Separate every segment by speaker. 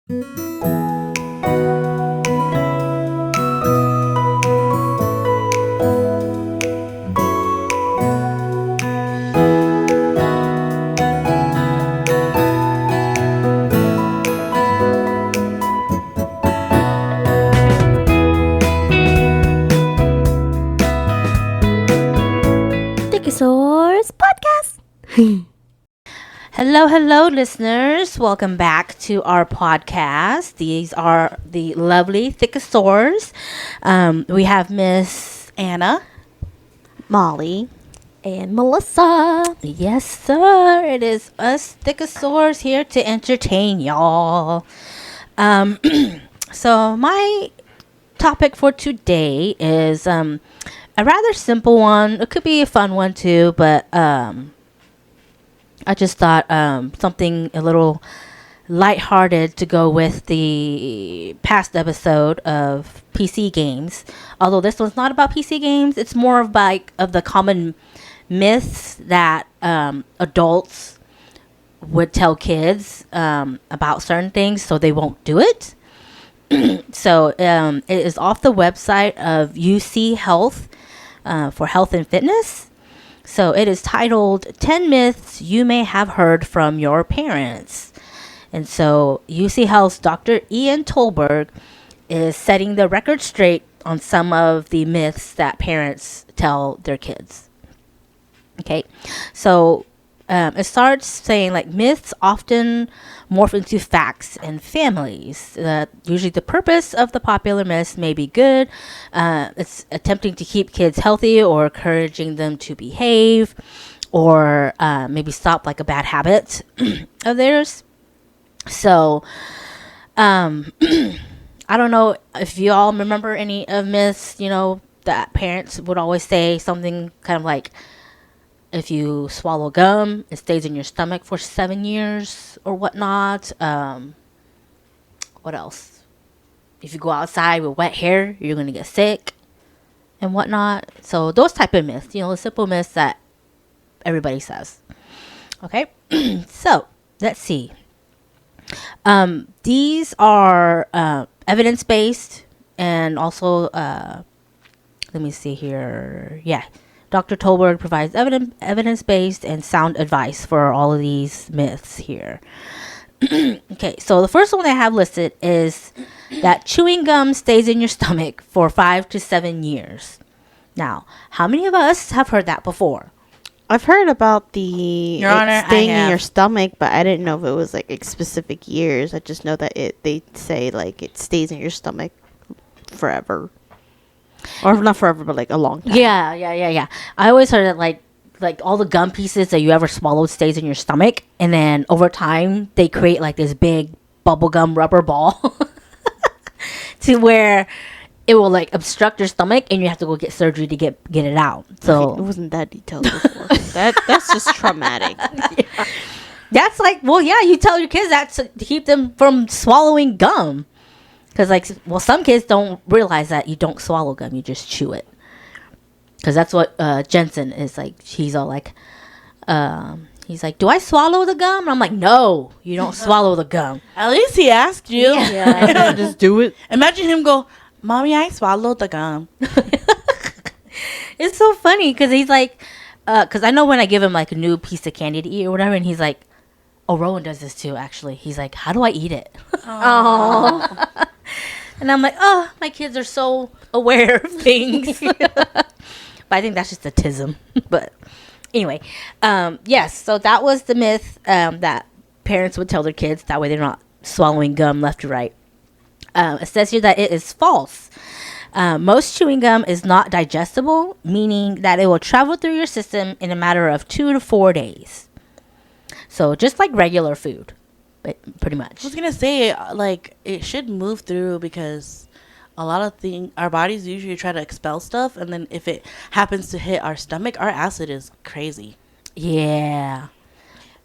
Speaker 1: Source Podcast.
Speaker 2: Hello, listeners. Welcome back to our podcast. These are the lovely Thickosaurs. We have Miss Anna,
Speaker 1: Molly, and Melissa.
Speaker 2: Yes, sir. It is us Thickosaurs here to entertain y'all. So my topic for today is a rather simple one. It could be a fun one too, but I just thought something a little lighthearted to go with the past episode of PC games. Although this one's not about PC games, it's more of the common myths that adults would tell kids about certain things so they won't do it. So it is off the website of UC Health for Health and Fitness. So it is titled 10 Myths You May Have Heard from Your Parents. And so UC Health's Dr. Ian Tolberg is setting the record straight on some of the myths that parents tell their kids. Okay, so it starts saying like myths often morph into facts in families. Usually the purpose of the popular myths may be good. It's attempting to keep kids healthy or encouraging them to behave or maybe stop like a bad habit of theirs. So I don't know if you all remember any of myths, that parents would always say something kind of like, if you swallow gum, it stays in your stomach for 7 years or whatnot. What else? If you go outside with wet hair, you're going to get sick and whatnot. So those type of myths, the simple myths that everybody says. Okay, so let's see. These are evidence-based and also, let me see here. Yeah. Dr. Tolberg provides evidence-based and sound advice for all of these myths here. Okay, so the first one I have listed is that chewing gum stays in your stomach for 5 to 7 years. Now, how many of us have heard that before?
Speaker 1: I've heard about
Speaker 3: Your Honor,
Speaker 1: staying in your stomach, but I didn't know if it was like specific years. I just know that they say like it stays in your stomach forever. Or not forever, but like a long time.
Speaker 2: Yeah. I always heard that like all the gum pieces that you ever swallowed stays in your stomach, and then over time they create like this big bubblegum rubber ball to where it will like obstruct your stomach, and you have to go get surgery to get it out. So
Speaker 1: okay, it wasn't that detailed before. that's just traumatic.
Speaker 2: Yeah. That's like, well, yeah, you tell your kids that to keep them from swallowing gum. Because, some kids don't realize that you don't swallow gum. You just chew it. Because that's what Jensen is like. He's all like, he's like, do I swallow the gum? And I'm like, no, you don't swallow the gum.
Speaker 3: At least he asked you.
Speaker 1: Yeah, just do it.
Speaker 3: Imagine him go, Mommy, I swallowed the gum.
Speaker 2: It's so funny because he's like, because I know when I give him like a new piece of candy to eat or whatever, and he's like, oh, Rowan does this too, actually. He's like, how do I eat it?
Speaker 1: Oh.
Speaker 2: And I'm like, oh, my kids are so aware of things. But I think that's just autism. But anyway, yes. So that was the myth that parents would tell their kids. That way they're not swallowing gum left or right. It says here that it is false. Most chewing gum is not digestible, meaning that it will travel through your system in a matter of 2 to 4 days. So just like regular food. But pretty much.
Speaker 3: I was gonna say, it should move through because a lot of our bodies usually try to expel stuff, and then if it happens to hit our stomach, our acid is crazy.
Speaker 2: Yeah.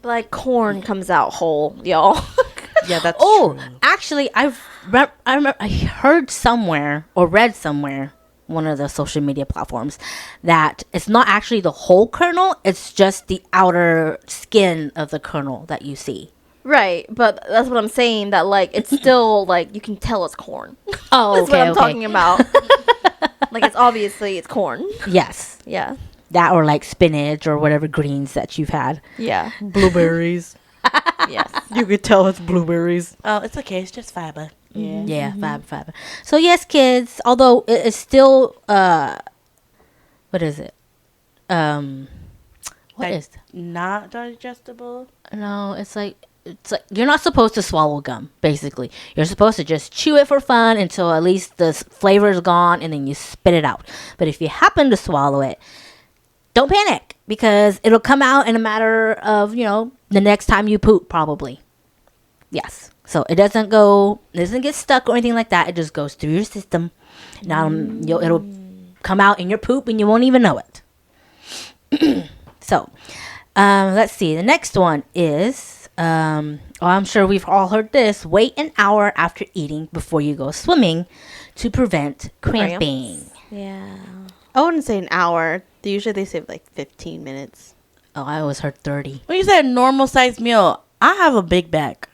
Speaker 1: But like corn comes out whole, y'all.
Speaker 3: Yeah, that's true.
Speaker 2: Actually, I heard somewhere or read somewhere, one of the social media platforms, that it's not actually the whole kernel, it's just the outer skin of the kernel that you see.
Speaker 4: Right, but that's what I'm saying. That like it's still like you can tell it's corn.
Speaker 2: Oh,
Speaker 4: That's what I'm
Speaker 2: okay.
Speaker 4: talking about. Like it's obviously it's corn.
Speaker 2: Yes,
Speaker 4: Yeah,
Speaker 2: that or like spinach or whatever greens that you've had.
Speaker 4: yeah,
Speaker 1: Blueberries.
Speaker 4: yes.
Speaker 1: You could tell it's blueberries.
Speaker 3: Oh, it's okay. It's just fiber.
Speaker 1: Yeah.
Speaker 2: Yeah, fiber. So yes, kids. Although it is still what is it? What
Speaker 3: Like,
Speaker 2: is?
Speaker 3: Not digestible.
Speaker 2: No, it's like you're not supposed to swallow gum. Basically, you're supposed to just chew it for fun until at least the flavor is gone, and then you spit it out. But if you happen to swallow it, don't panic because it'll come out in a matter of the next time you poop, probably. Yes. So it doesn't get stuck or anything like that. It just goes through your system. Now it'll come out in your poop, and you won't even know it. So, let's see. The next one is, I'm sure we've all heard this. Wait an hour after eating before you go swimming to prevent cramping.
Speaker 4: Yeah.
Speaker 1: I wouldn't say an hour. Usually they say like 15 minutes.
Speaker 2: Oh, I always heard 30.
Speaker 3: When you said normal size meal, I have a big back.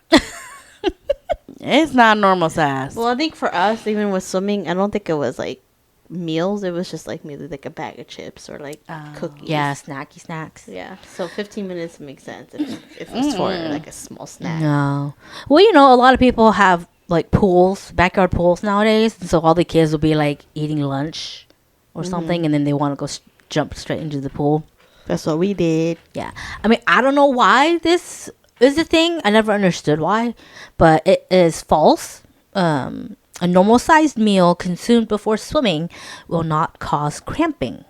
Speaker 3: It's not normal size.
Speaker 1: Well, I think for us, even with swimming, I don't think it was like meals. It was just like maybe like a bag of chips or like cookies.
Speaker 2: Yeah, snacky snacks.
Speaker 1: Yeah. So 15 minutes makes sense if it's for like a small snack.
Speaker 2: No. Well, a lot of people have like pools, backyard pools nowadays. So all the kids will be like eating lunch or something, and then they want to go jump straight into the pool.
Speaker 1: That's what we did.
Speaker 2: Yeah. I mean, I don't know why this is a thing. I never understood why, but it is false. A normal sized meal consumed before swimming will not cause cramping.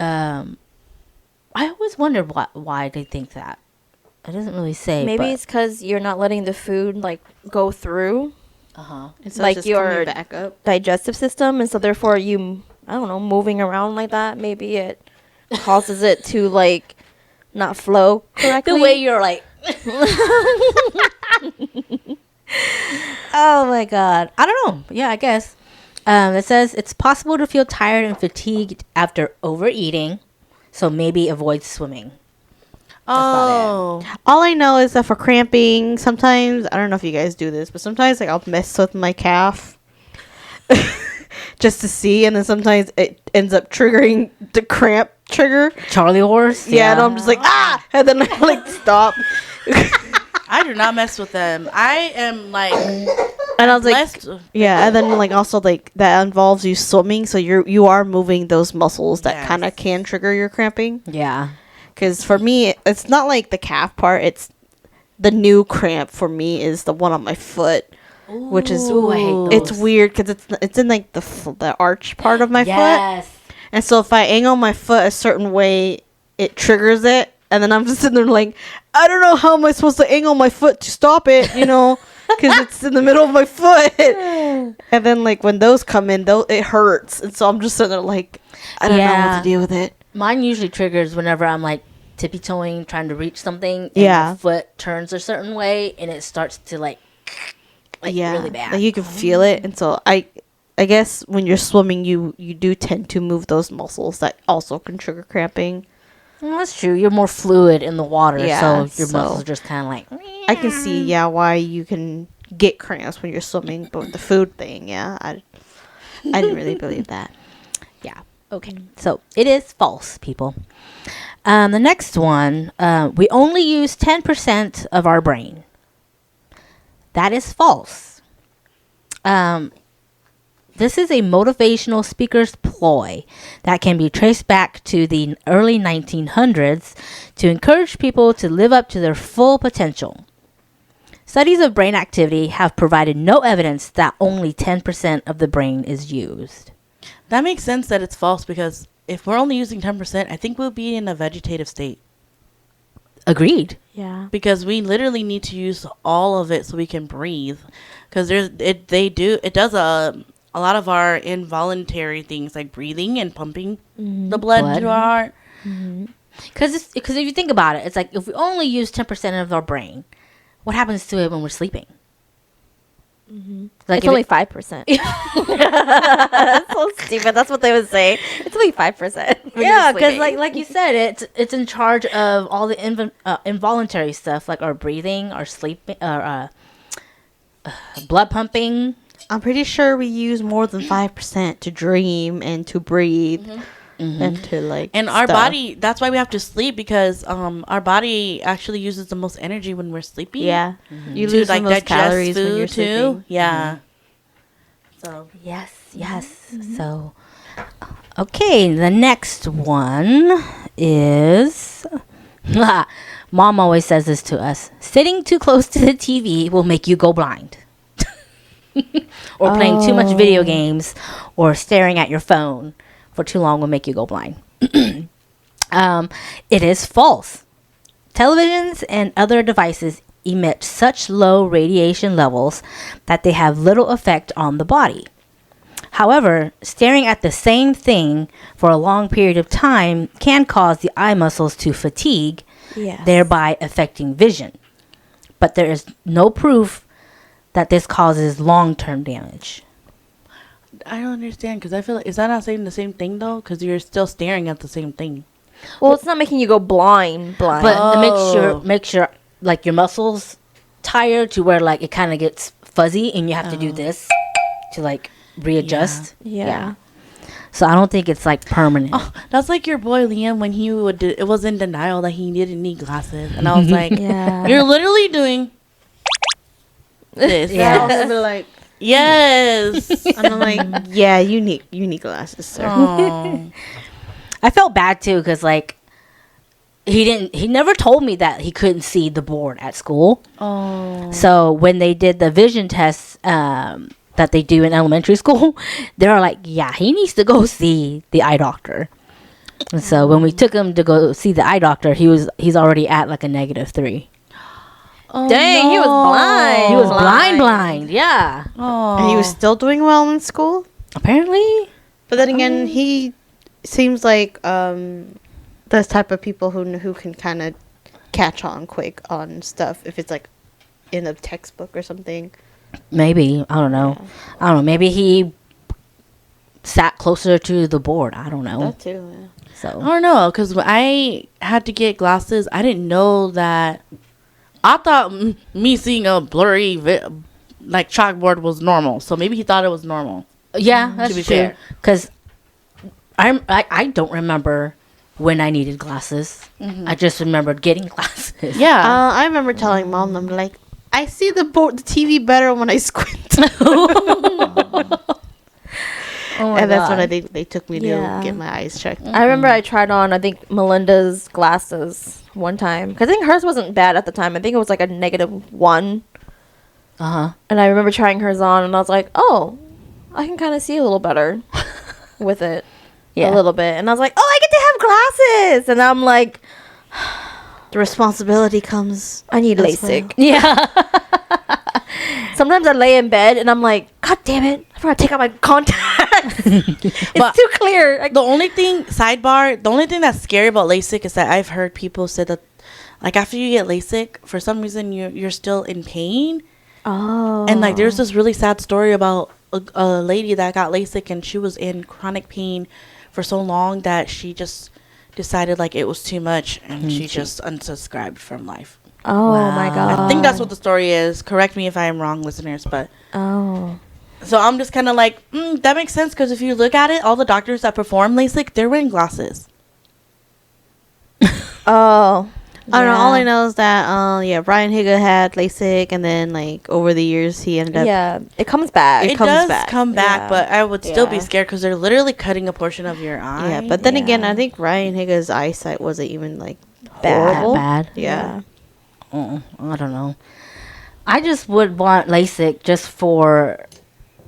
Speaker 2: I always wondered why they think that. It doesn't really say.
Speaker 4: Maybe
Speaker 2: but,
Speaker 4: it's because you're not letting the food like go through
Speaker 1: And so
Speaker 4: like
Speaker 1: it's just coming
Speaker 4: your
Speaker 1: back up.
Speaker 4: digestive system, and so therefore you, I don't know, moving around like that. Maybe it causes it to like not flow correctly.
Speaker 2: the way you're like. Oh my god. I don't know. Yeah, I guess. It says it's possible to feel tired and fatigued after overeating, so maybe avoid swimming.
Speaker 3: Oh,
Speaker 1: All I know is that for cramping, sometimes, I don't know if you guys do this, but sometimes like I'll mess with my calf just to see, and then sometimes it ends up triggering the cramp trigger.
Speaker 2: Charlie horse?
Speaker 1: Yeah, and I'm just like, and then I like stop.
Speaker 3: I do not mess with them. I am like,
Speaker 1: And I was like,
Speaker 3: blessed.
Speaker 1: yeah, and then like also like that involves you swimming, so you are moving those muscles that
Speaker 3: Yes.
Speaker 1: kind of can trigger your cramping.
Speaker 2: Yeah.
Speaker 1: Because for me, it's not like the calf part; it's the new cramp for me is the one on my foot, which is
Speaker 2: Ooh, I hate
Speaker 1: it's
Speaker 2: those.
Speaker 1: weird because it's in like the arch part of my foot,
Speaker 2: Yes.
Speaker 1: and so if I angle my foot a certain way, it triggers it, and then I'm just sitting there like, I don't know how am I supposed to angle my foot to stop it, because it's in the middle of my foot, and then like when those come in, it hurts, and so I'm just sitting there like, I don't know
Speaker 2: Yeah.
Speaker 1: what to do with it.
Speaker 2: Mine usually triggers whenever I'm like tippy-toeing, trying to reach something. And
Speaker 1: Yeah.
Speaker 2: my foot turns a certain way, and it starts to like really bad.
Speaker 1: Like you can feel it, and so I guess when you're swimming, you do tend to move those muscles that also can trigger cramping.
Speaker 2: Well, that's true. You're more fluid in the water,
Speaker 1: Yeah,
Speaker 2: so your
Speaker 1: so-
Speaker 2: muscles are just kind of like.
Speaker 1: I can see why you can get cramps when you're swimming, but with the food thing, I didn't really believe that.
Speaker 2: Yeah. Okay. So it is false, people. The next one, we only use 10% of our brain. That is false. This is a motivational speaker's ploy that can be traced back to the early 1900s to encourage people to live up to their full potential. Studies of brain activity have provided no evidence that only 10% of the brain is used.
Speaker 3: That makes sense that it's false because if we're only using 10%, I think we'll be in a vegetative state
Speaker 2: Agreed.
Speaker 4: Yeah.
Speaker 3: because we literally need to use all of it so we can breathe. Because it does a lot of our involuntary things like breathing and pumping the blood to our heart.
Speaker 2: Because if you think about it, it's like if we only use 10% of our brain, what happens to it when we're sleeping? Like
Speaker 4: It's
Speaker 2: if
Speaker 4: only
Speaker 2: it-
Speaker 4: 5%. That's so stupid. That's what they would say. It's only 5%.
Speaker 2: yeah, because like you said, it's in charge of all the involuntary stuff, like our breathing, our sleeping, our blood pumping.
Speaker 1: I'm pretty sure we use more than 5% to dream and to breathe and to like.
Speaker 3: And our
Speaker 1: stuff.
Speaker 3: body, that's why we have to sleep, because our body actually uses the most energy when we're sleeping.
Speaker 1: Yeah, you
Speaker 3: To
Speaker 1: lose
Speaker 3: like
Speaker 1: some of those
Speaker 3: digest
Speaker 1: calories
Speaker 3: food
Speaker 1: when you're
Speaker 3: too.
Speaker 1: sleeping.
Speaker 3: Yeah. So
Speaker 2: Yes. So, okay, the next one is. Mom always says this to us: sitting too close to the TV will make you go blind. Or playing too much video games or staring at your phone for too long will make you go blind. It is false. Televisions and other devices emit such low radiation levels that they have little effect on the body. However, staring at the same thing for a long period of time can cause the eye muscles to fatigue,
Speaker 4: Yeah.
Speaker 2: thereby affecting vision. But there is no proof that this causes long-term damage.
Speaker 3: I don't understand, because I feel like, is that not saying the same thing though? Because you're still staring at the same thing.
Speaker 4: Well, it's not making you go blind.
Speaker 2: But
Speaker 3: Oh.
Speaker 2: it makes your like your muscles tired to where like it kind of gets fuzzy and you have to do this to like readjust.
Speaker 4: Yeah.
Speaker 2: So I don't think it's like permanent.
Speaker 3: Oh, that's like your boy Liam when he would. It was in denial that he didn't need glasses, and I was like,
Speaker 4: Yeah.
Speaker 3: "You're literally doing this."
Speaker 2: Yeah.
Speaker 1: I'll be like,
Speaker 3: Yes.
Speaker 1: and I'm like, yeah, you need glasses, sir.
Speaker 3: Oh.
Speaker 2: I felt bad too because like he never told me that he couldn't see the board at school.
Speaker 3: Oh.
Speaker 2: So when they did the vision tests that they do in elementary school, they were like, yeah, he needs to go see the eye doctor. And so when we took him to go see the eye doctor, he's already at like a -3.
Speaker 3: Oh,
Speaker 4: Dang, he was blind.
Speaker 2: He was
Speaker 4: Blind.
Speaker 2: blind. Yeah.
Speaker 3: Oh.
Speaker 1: And he was still doing well in school.
Speaker 2: Apparently.
Speaker 1: But then again, he seems like those type of people who can kind of catch on quick on stuff if it's like in a textbook or something.
Speaker 2: Maybe. I don't know. I don't know. Maybe he sat closer to the board. I don't know.
Speaker 1: That too. Yeah.
Speaker 3: I
Speaker 2: So
Speaker 3: don't know, because when I had to get glasses, I didn't know that. I thought me seeing a blurry like chalkboard was normal, so maybe he thought it was normal.
Speaker 2: yeah, that's
Speaker 3: be
Speaker 2: true.
Speaker 3: fair.
Speaker 2: Because I don't remember when I needed glasses. I just remembered getting glasses.
Speaker 3: Yeah.
Speaker 1: I remember telling mom, I'm like, I see the TV better when I squint.
Speaker 2: Oh my
Speaker 1: And that's when
Speaker 2: God.
Speaker 1: they took me to
Speaker 4: Yeah.
Speaker 1: get my eyes checked.
Speaker 4: I remember I tried on, I think, Melinda's glasses one time. Because I think hers wasn't bad at the time. I think it was like a -1.
Speaker 2: Uh-huh.
Speaker 4: And I remember trying hers on, and I was like, oh, I can kind of see a little better with it.
Speaker 2: Yeah.
Speaker 4: A little bit. And I was like, oh, I get to have glasses. And I'm like,
Speaker 1: The responsibility comes.
Speaker 4: I need
Speaker 1: As
Speaker 4: LASIK.
Speaker 2: Yeah.
Speaker 4: Sometimes I lay in bed, and I'm like, God damn it. I forgot to take out my contacts. It's
Speaker 3: But-
Speaker 4: too clear.
Speaker 3: The only thing, sidebar, the only thing that's scary about LASIK is that I've heard people say that, like, after you get LASIK, for some reason you're still in pain.
Speaker 4: Oh.
Speaker 3: And like, there's this really sad story about a lady that got LASIK, and she was in chronic pain for so long that she just decided like it was too much, and she just unsubscribed from life.
Speaker 4: Oh, my
Speaker 2: Wow.
Speaker 4: God.
Speaker 3: I think that's what the story is. Correct me if I am wrong, listeners, but.
Speaker 4: Oh.
Speaker 3: So I'm just kind of like, that makes sense, because if you look at it, all the doctors that perform LASIK, they're wearing glasses.
Speaker 4: Oh.
Speaker 1: I don't know. All I
Speaker 4: Yeah.
Speaker 1: know is that Brian Higa had LASIK, and then like over the years he ended up.
Speaker 4: Yeah. It comes back.
Speaker 1: It
Speaker 3: It
Speaker 1: comes
Speaker 3: does
Speaker 1: back.
Speaker 3: come back,
Speaker 4: Yeah.
Speaker 3: but I would still be
Speaker 4: Yeah.
Speaker 3: scared because they're literally cutting a portion of your eye.
Speaker 1: Yeah, but then again,
Speaker 4: Yeah.
Speaker 1: I think Ryan Higa's eyesight wasn't even like
Speaker 4: Bad.
Speaker 1: horrible.
Speaker 2: Bad.
Speaker 1: Yeah.
Speaker 2: I don't know. I just would want LASIK just for,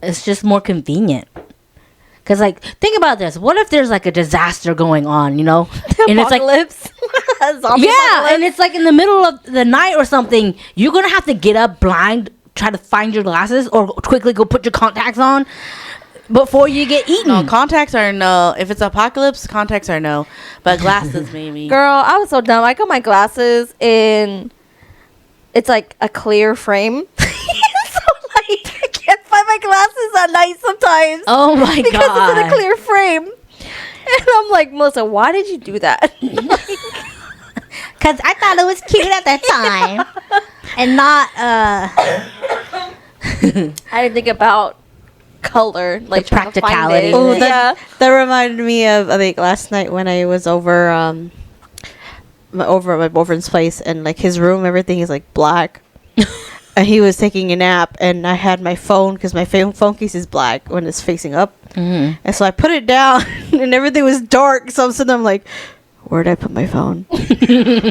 Speaker 2: it's just more convenient. Cause like, think about this. What if there's like a disaster going on, you know? And it's like,
Speaker 4: Apocalypse. Zombie
Speaker 2: yeah,
Speaker 4: apocalypse.
Speaker 2: and it's like in the middle of the night or something. You're gonna have to get up blind, try to find your glasses, or quickly go put your contacts on before you get eaten.
Speaker 3: No, contacts are no. If it's apocalypse, contacts are no. But glasses, maybe.
Speaker 4: Girl, I was so dumb. I got my glasses in. It's like a clear frame. So like, times.
Speaker 2: Oh my
Speaker 4: Because
Speaker 2: god.
Speaker 4: it's in a clear frame. And I'm like, Melissa, why did you do that?
Speaker 2: Because I thought it was cute at that time. And not,
Speaker 4: I didn't think about color, like
Speaker 2: The practicality.
Speaker 1: Oh,
Speaker 4: Yeah.
Speaker 1: that reminded me of I think last night when I was over over at my boyfriend's place, and like his room, everything is like black. And he was taking a nap, and I had my phone because my phone case is black when it's facing up.
Speaker 2: Mhm.
Speaker 1: And so I put it down, and everything was dark. So I'm sitting there, I'm like, where did I put my phone?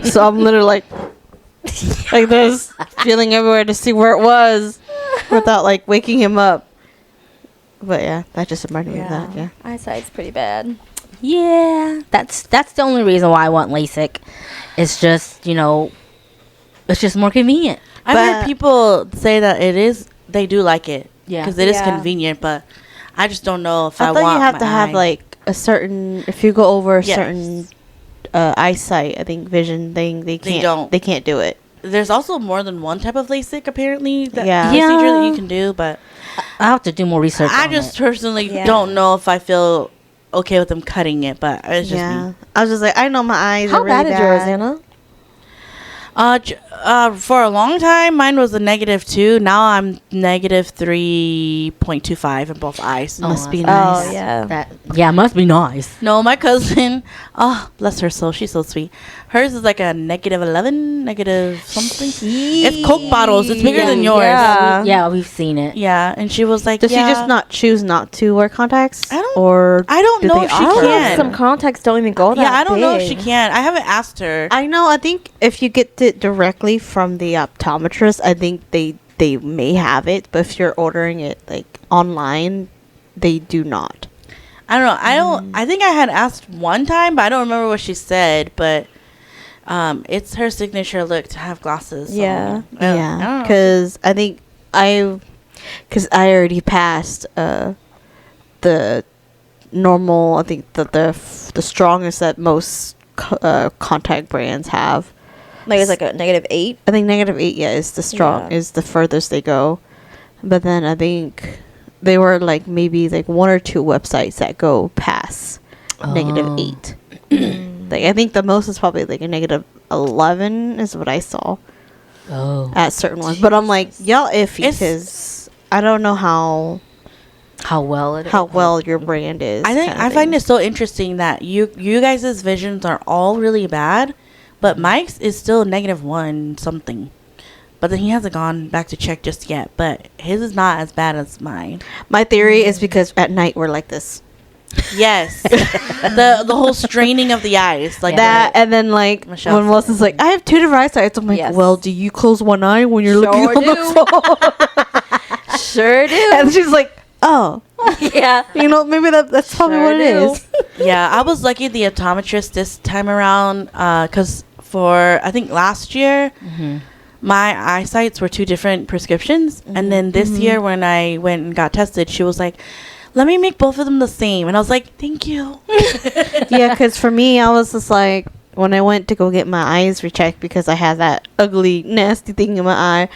Speaker 1: So I'm literally like this, feeling everywhere to see where it was without like waking him up. But yeah, that just reminded me of that. Yeah.
Speaker 4: Eyesight's pretty bad.
Speaker 2: Yeah, that's the only reason why I want LASIK. It's just, it's just more convenient.
Speaker 3: I've
Speaker 1: But-
Speaker 3: heard people say that they do like it.
Speaker 2: Yeah.
Speaker 3: Because it is
Speaker 4: Yeah.
Speaker 3: convenient, but I just don't know if I
Speaker 1: I thought
Speaker 3: want
Speaker 1: you have
Speaker 3: my
Speaker 1: to have
Speaker 3: eye.
Speaker 1: like a certain, if you go over a
Speaker 3: Yes.
Speaker 1: certain eyesight, I think vision thing, they can't do it.
Speaker 3: There's also more than one type of LASIK apparently. That
Speaker 1: Yeah.
Speaker 3: procedure that
Speaker 2: Yeah.
Speaker 3: you can do, but
Speaker 2: I have to do more research.
Speaker 3: I
Speaker 2: on
Speaker 3: just
Speaker 2: it.
Speaker 3: personally
Speaker 4: Yeah.
Speaker 3: don't know if I feel okay with them cutting it. But it's just
Speaker 1: Yeah,
Speaker 3: me.
Speaker 1: I was just like, I know my eyes
Speaker 4: How
Speaker 1: are really
Speaker 4: bad is
Speaker 1: bad.
Speaker 4: yours, Anna?
Speaker 3: For a long time, mine was a -2. Now I'm -3.25 in both eyes.
Speaker 1: Must be
Speaker 2: that's-
Speaker 1: nice.
Speaker 4: Oh, yeah.
Speaker 2: That must be nice.
Speaker 3: No, my cousin, oh, bless her soul, she's so sweet. Hers is like a -11, negative something. It's Coke bottles. It's bigger than yours.
Speaker 4: Yeah.
Speaker 2: Yeah, we've seen it.
Speaker 3: Yeah, and she was like,
Speaker 1: Does
Speaker 3: yeah.
Speaker 1: she just not choose not to wear contacts?
Speaker 3: I don't-
Speaker 1: Or
Speaker 3: I don't
Speaker 1: do
Speaker 3: know
Speaker 1: they
Speaker 3: if she
Speaker 4: I don't know if
Speaker 3: can.
Speaker 4: some contacts don't even go that
Speaker 3: Yeah, I don't know if she
Speaker 4: big.
Speaker 3: can. I haven't asked her.
Speaker 1: I know. I think if you get it directly from the optometrist, I think they may have it. But if you're ordering it like online, they do not.
Speaker 3: I don't know. I think I had asked one time, but I don't remember what she said. But it's her signature look to have glasses. So
Speaker 4: Yeah.
Speaker 3: I don't
Speaker 1: Yeah,
Speaker 3: know.
Speaker 1: because I think I already passed the normal. I think that the strongest that most contact brands have.
Speaker 4: Like it's like a -8.
Speaker 1: I think -8, yeah, is the strong
Speaker 4: Yeah.
Speaker 1: is the furthest they go. But then I think they were like maybe like one or two websites that go past -8. Like I think the most is probably like a -11 is what I saw
Speaker 2: Oh.
Speaker 1: at certain ones. But I'm like, y'all iffy
Speaker 3: It's-
Speaker 1: because I don't know how
Speaker 2: How well
Speaker 1: your brand is.
Speaker 3: I think I find it so interesting that you guys' visions are all really bad, but Mike's is still -1 something. But then he hasn't gone back to check just yet. But his is not as bad as mine.
Speaker 1: my theory is because at night we're like this.
Speaker 3: Yes, the whole straining of the eyes like
Speaker 1: That and then like
Speaker 3: Michelle
Speaker 1: when
Speaker 3: said.
Speaker 1: Melissa's like, I have two different eyesights. I'm like,
Speaker 4: Yes.
Speaker 1: well, do you close one eye when you're looking
Speaker 4: Sure
Speaker 1: on the
Speaker 4: do.
Speaker 1: phone?
Speaker 4: Sure do.
Speaker 1: And she's like, oh,
Speaker 4: Yeah.
Speaker 1: maybe that's probably
Speaker 4: Sure
Speaker 1: what it
Speaker 4: do.
Speaker 1: is.
Speaker 3: Yeah, I was lucky the optometrist this time around because for I think last year my eyesights were two different prescriptions, and then this year when I went and got tested, she was like, "Let me make both of them the same," and I was like, "Thank you."
Speaker 1: Yeah, because for me, I was just like, when I went to go get my eyes rechecked because I had that ugly, nasty thing in my eye.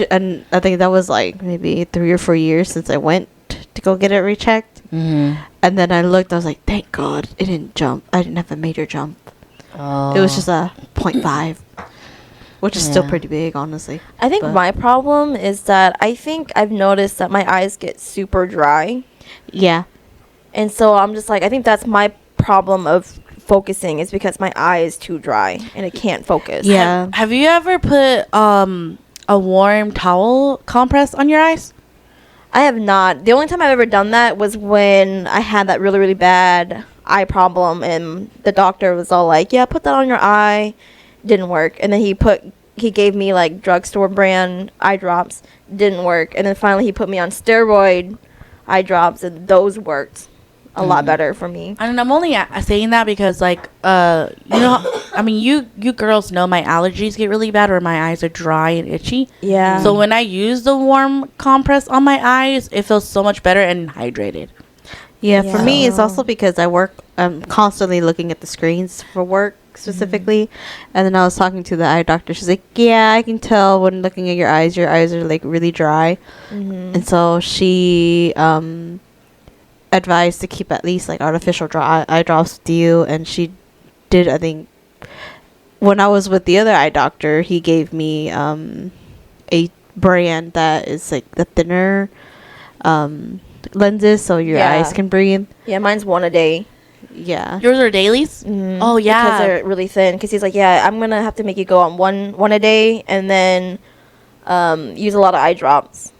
Speaker 1: And I think that was like maybe 3 or 4 years since I went to go get it rechecked.
Speaker 2: Mm-hmm.
Speaker 1: And then I looked, I was like, thank God it didn't jump. I didn't have a major jump.
Speaker 2: Oh.
Speaker 1: It was just a 0.5, which is still
Speaker 2: Yeah.
Speaker 1: pretty big, honestly.
Speaker 4: I think
Speaker 1: But-
Speaker 4: my problem is that I think I've noticed that my eyes get super dry.
Speaker 1: Yeah.
Speaker 4: And so I'm just like, I think that's my problem of focusing is because my eye is too dry and it can't focus.
Speaker 1: Yeah.
Speaker 3: Have you ever put a warm towel compress on your eyes?
Speaker 4: I have not. The only time I've ever done that was when I had that really, really bad eye problem and the doctor was all like, yeah, put that on your eye. Didn't work. And then he gave me like drugstore brand eye drops. Didn't work. And then finally he put me on steroid eye drops and those worked a lot better for me.
Speaker 3: And I'm only saying that because, like, I mean, you girls know my allergies get really bad, or my eyes are dry and itchy.
Speaker 4: Yeah.
Speaker 3: So when I use the warm compress on my eyes, it feels so much better and hydrated.
Speaker 1: Yeah, for me, it's
Speaker 4: Yeah.
Speaker 1: also because I'm constantly looking at the screens for work. specifically. And then I was talking to the eye doctor. She's like, yeah, I can tell when looking at your eyes are like really dry. And so she advised to keep at least like artificial dry eye drops with you. And she did, I think, when I was with the other eye doctor, he gave me a brand that is like the thinner lenses, so your eyes can breathe.
Speaker 4: Yeah, mine's one a day.
Speaker 1: Yeah.
Speaker 3: Yours are dailies? Oh, yeah.
Speaker 4: Because they're really thin. Because he's like, yeah, I'm going to have to make you go on one a day and then use a lot of eye drops.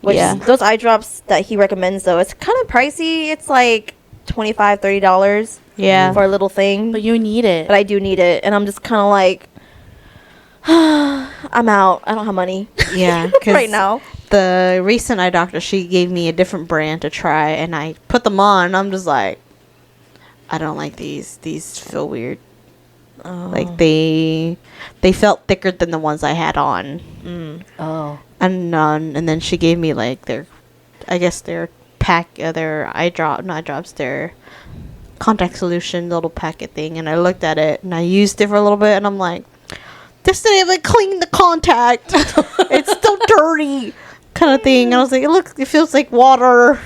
Speaker 4: Which those eye drops that he recommends, though, it's kind of pricey. It's like $25, $30 for a little thing.
Speaker 3: But you need it.
Speaker 4: But I do need it. And I'm just kind of like, I'm out. I don't have money.
Speaker 1: Yeah.
Speaker 4: Right now.
Speaker 1: The recent eye doctor, she gave me a different brand to try, and I put them on, and I'm just like, I don't like these. These feel weird. Like they felt thicker than the ones I had on. And then she gave me like their contact solution little packet thing, and I looked at it and I used it for a little bit, and I'm like, this didn't even clean the contact. It's still dirty, kind of thing. And I was like, it feels like water.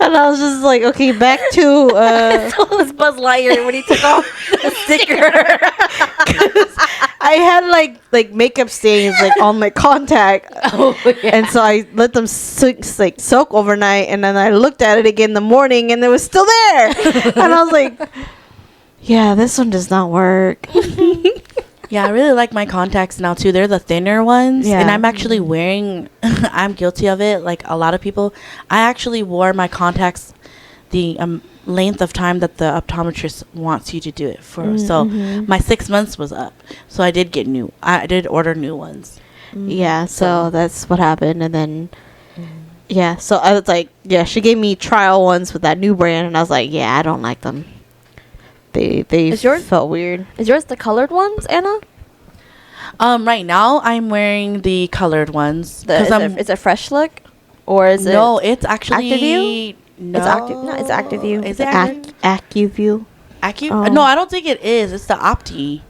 Speaker 1: And I was just like, okay, back to
Speaker 4: So was Buzz Lightyear when he took off the sticker.
Speaker 1: I had like makeup stains like on my contact, and so I let them soak overnight, and then I looked at it again in the morning, and it was still there. And I was like, yeah, this one does not work.
Speaker 3: Yeah, I really like my contacts now too. They're the thinner ones.
Speaker 1: Yeah.
Speaker 3: And I'm actually wearing, I'm guilty of it, like a lot of people. I actually wore my contacts the length of time that the optometrist wants you to do it for. So my 6 months was up. So I did order new ones.
Speaker 1: Yeah, so that's what happened. And then, yeah, so I was like, yeah, she gave me trial ones with that new brand, and I was like, yeah, I don't like them. They felt weird.
Speaker 4: Is yours the colored ones, Anna?
Speaker 3: Right now I'm wearing the colored ones.
Speaker 4: Is it Fresh Look? Or is it...
Speaker 3: No, it's actually...
Speaker 4: ActiView?
Speaker 3: No.
Speaker 4: It's ActiView.
Speaker 3: Is it Actiview?
Speaker 1: AccuView.
Speaker 3: Oh. No, I don't think it is. It's the Opti.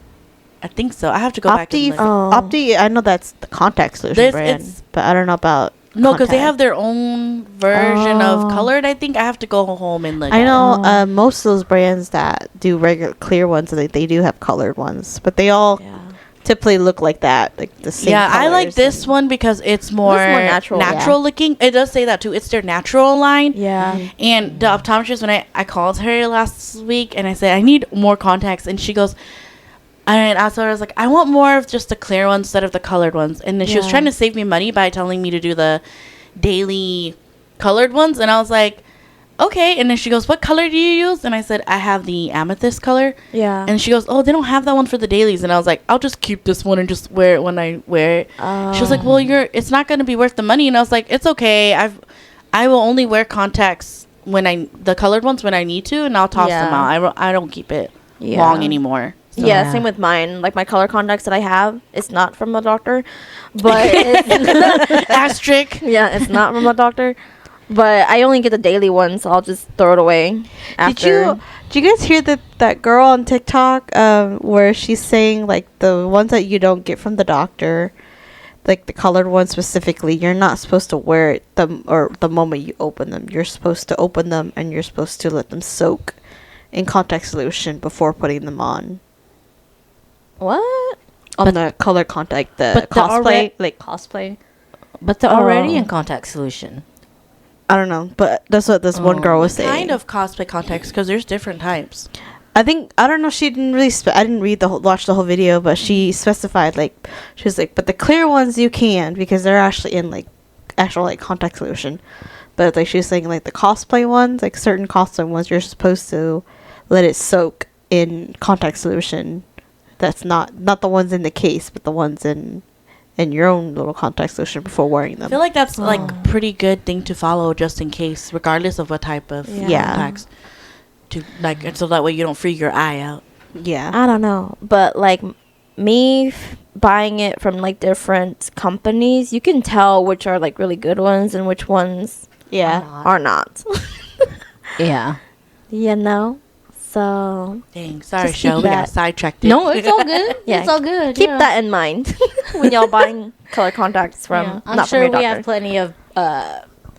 Speaker 3: I think so. I have to go back and look.
Speaker 1: Opti, I know that's the contact solution brand, but I don't know about...
Speaker 3: No, because they have their own version of colored, I think. I have to go home and look.
Speaker 1: I know most of those brands that do regular clear ones, they do have colored ones, but they all typically look like that, like the same.
Speaker 3: Yeah, I like this one because it's more natural looking. It does say that too. It's their natural line.
Speaker 4: Yeah.
Speaker 3: And the optometrist, when I called her last week and I said I need more contacts, and she goes, and I was like, I want more of just the clear ones instead of the colored ones. And then she was trying to save me money by telling me to do the daily colored ones. And I was like, okay. And then she goes, what color do you use? And I said, I have the amethyst color.
Speaker 4: Yeah.
Speaker 3: And she goes, oh, they don't have that one for the dailies. And I was like, I'll just keep this one and just wear it when I wear it. She was like, well, it's not going to be worth the money. And I was like, it's okay. I will only wear contacts the colored ones when I need to, and I'll toss them out. I don't keep it long anymore. So.
Speaker 4: Yeah, same with mine. Like my color contacts that I have, it's not from a doctor, but it's
Speaker 3: asterisk.
Speaker 4: Yeah, it's not from a doctor, but I only get the daily ones, so I'll just throw it away. After.
Speaker 1: Did you guys hear that girl on TikTok where she's saying like the ones that you don't get from the doctor, like the colored ones specifically, you're not supposed to wear them or the moment you open them. You're supposed to open them and you're supposed to let them soak in contact solution before putting them on.
Speaker 4: What?
Speaker 1: On the color contact, the cosplay.
Speaker 2: But they're already in contact solution.
Speaker 1: I don't know, but that's what this one girl was saying.
Speaker 3: Kind of cosplay contacts, because there's different types.
Speaker 1: I don't know. She didn't really. I didn't watch the whole video, but she specified she was like, but the clear ones you can because they're actually in actual contact solution. But she was saying the cosplay ones, certain cosplay ones, you're supposed to let it soak in contact solution. That's not the ones in the case, but the ones in your own little contact solution before wearing them.
Speaker 3: I feel like that's pretty good thing to follow just in case, regardless of what type of contacts. To so that way you don't freak your eye out.
Speaker 1: Yeah.
Speaker 4: I don't know, but me buying it from different companies, you can tell which are really good ones and which ones are not.
Speaker 2: Yeah.
Speaker 4: You know? So
Speaker 3: Dang, sorry,
Speaker 4: Just keep
Speaker 3: show. We got
Speaker 4: that.
Speaker 3: sidetracked.
Speaker 2: No, it's all good.
Speaker 4: Yeah,
Speaker 2: It's all good.
Speaker 4: keep
Speaker 2: yeah.
Speaker 4: that in mind when y'all buying color contacts from.
Speaker 2: Yeah. I'm
Speaker 4: not from
Speaker 2: sure
Speaker 4: your
Speaker 2: we
Speaker 4: doctor.
Speaker 2: have plenty of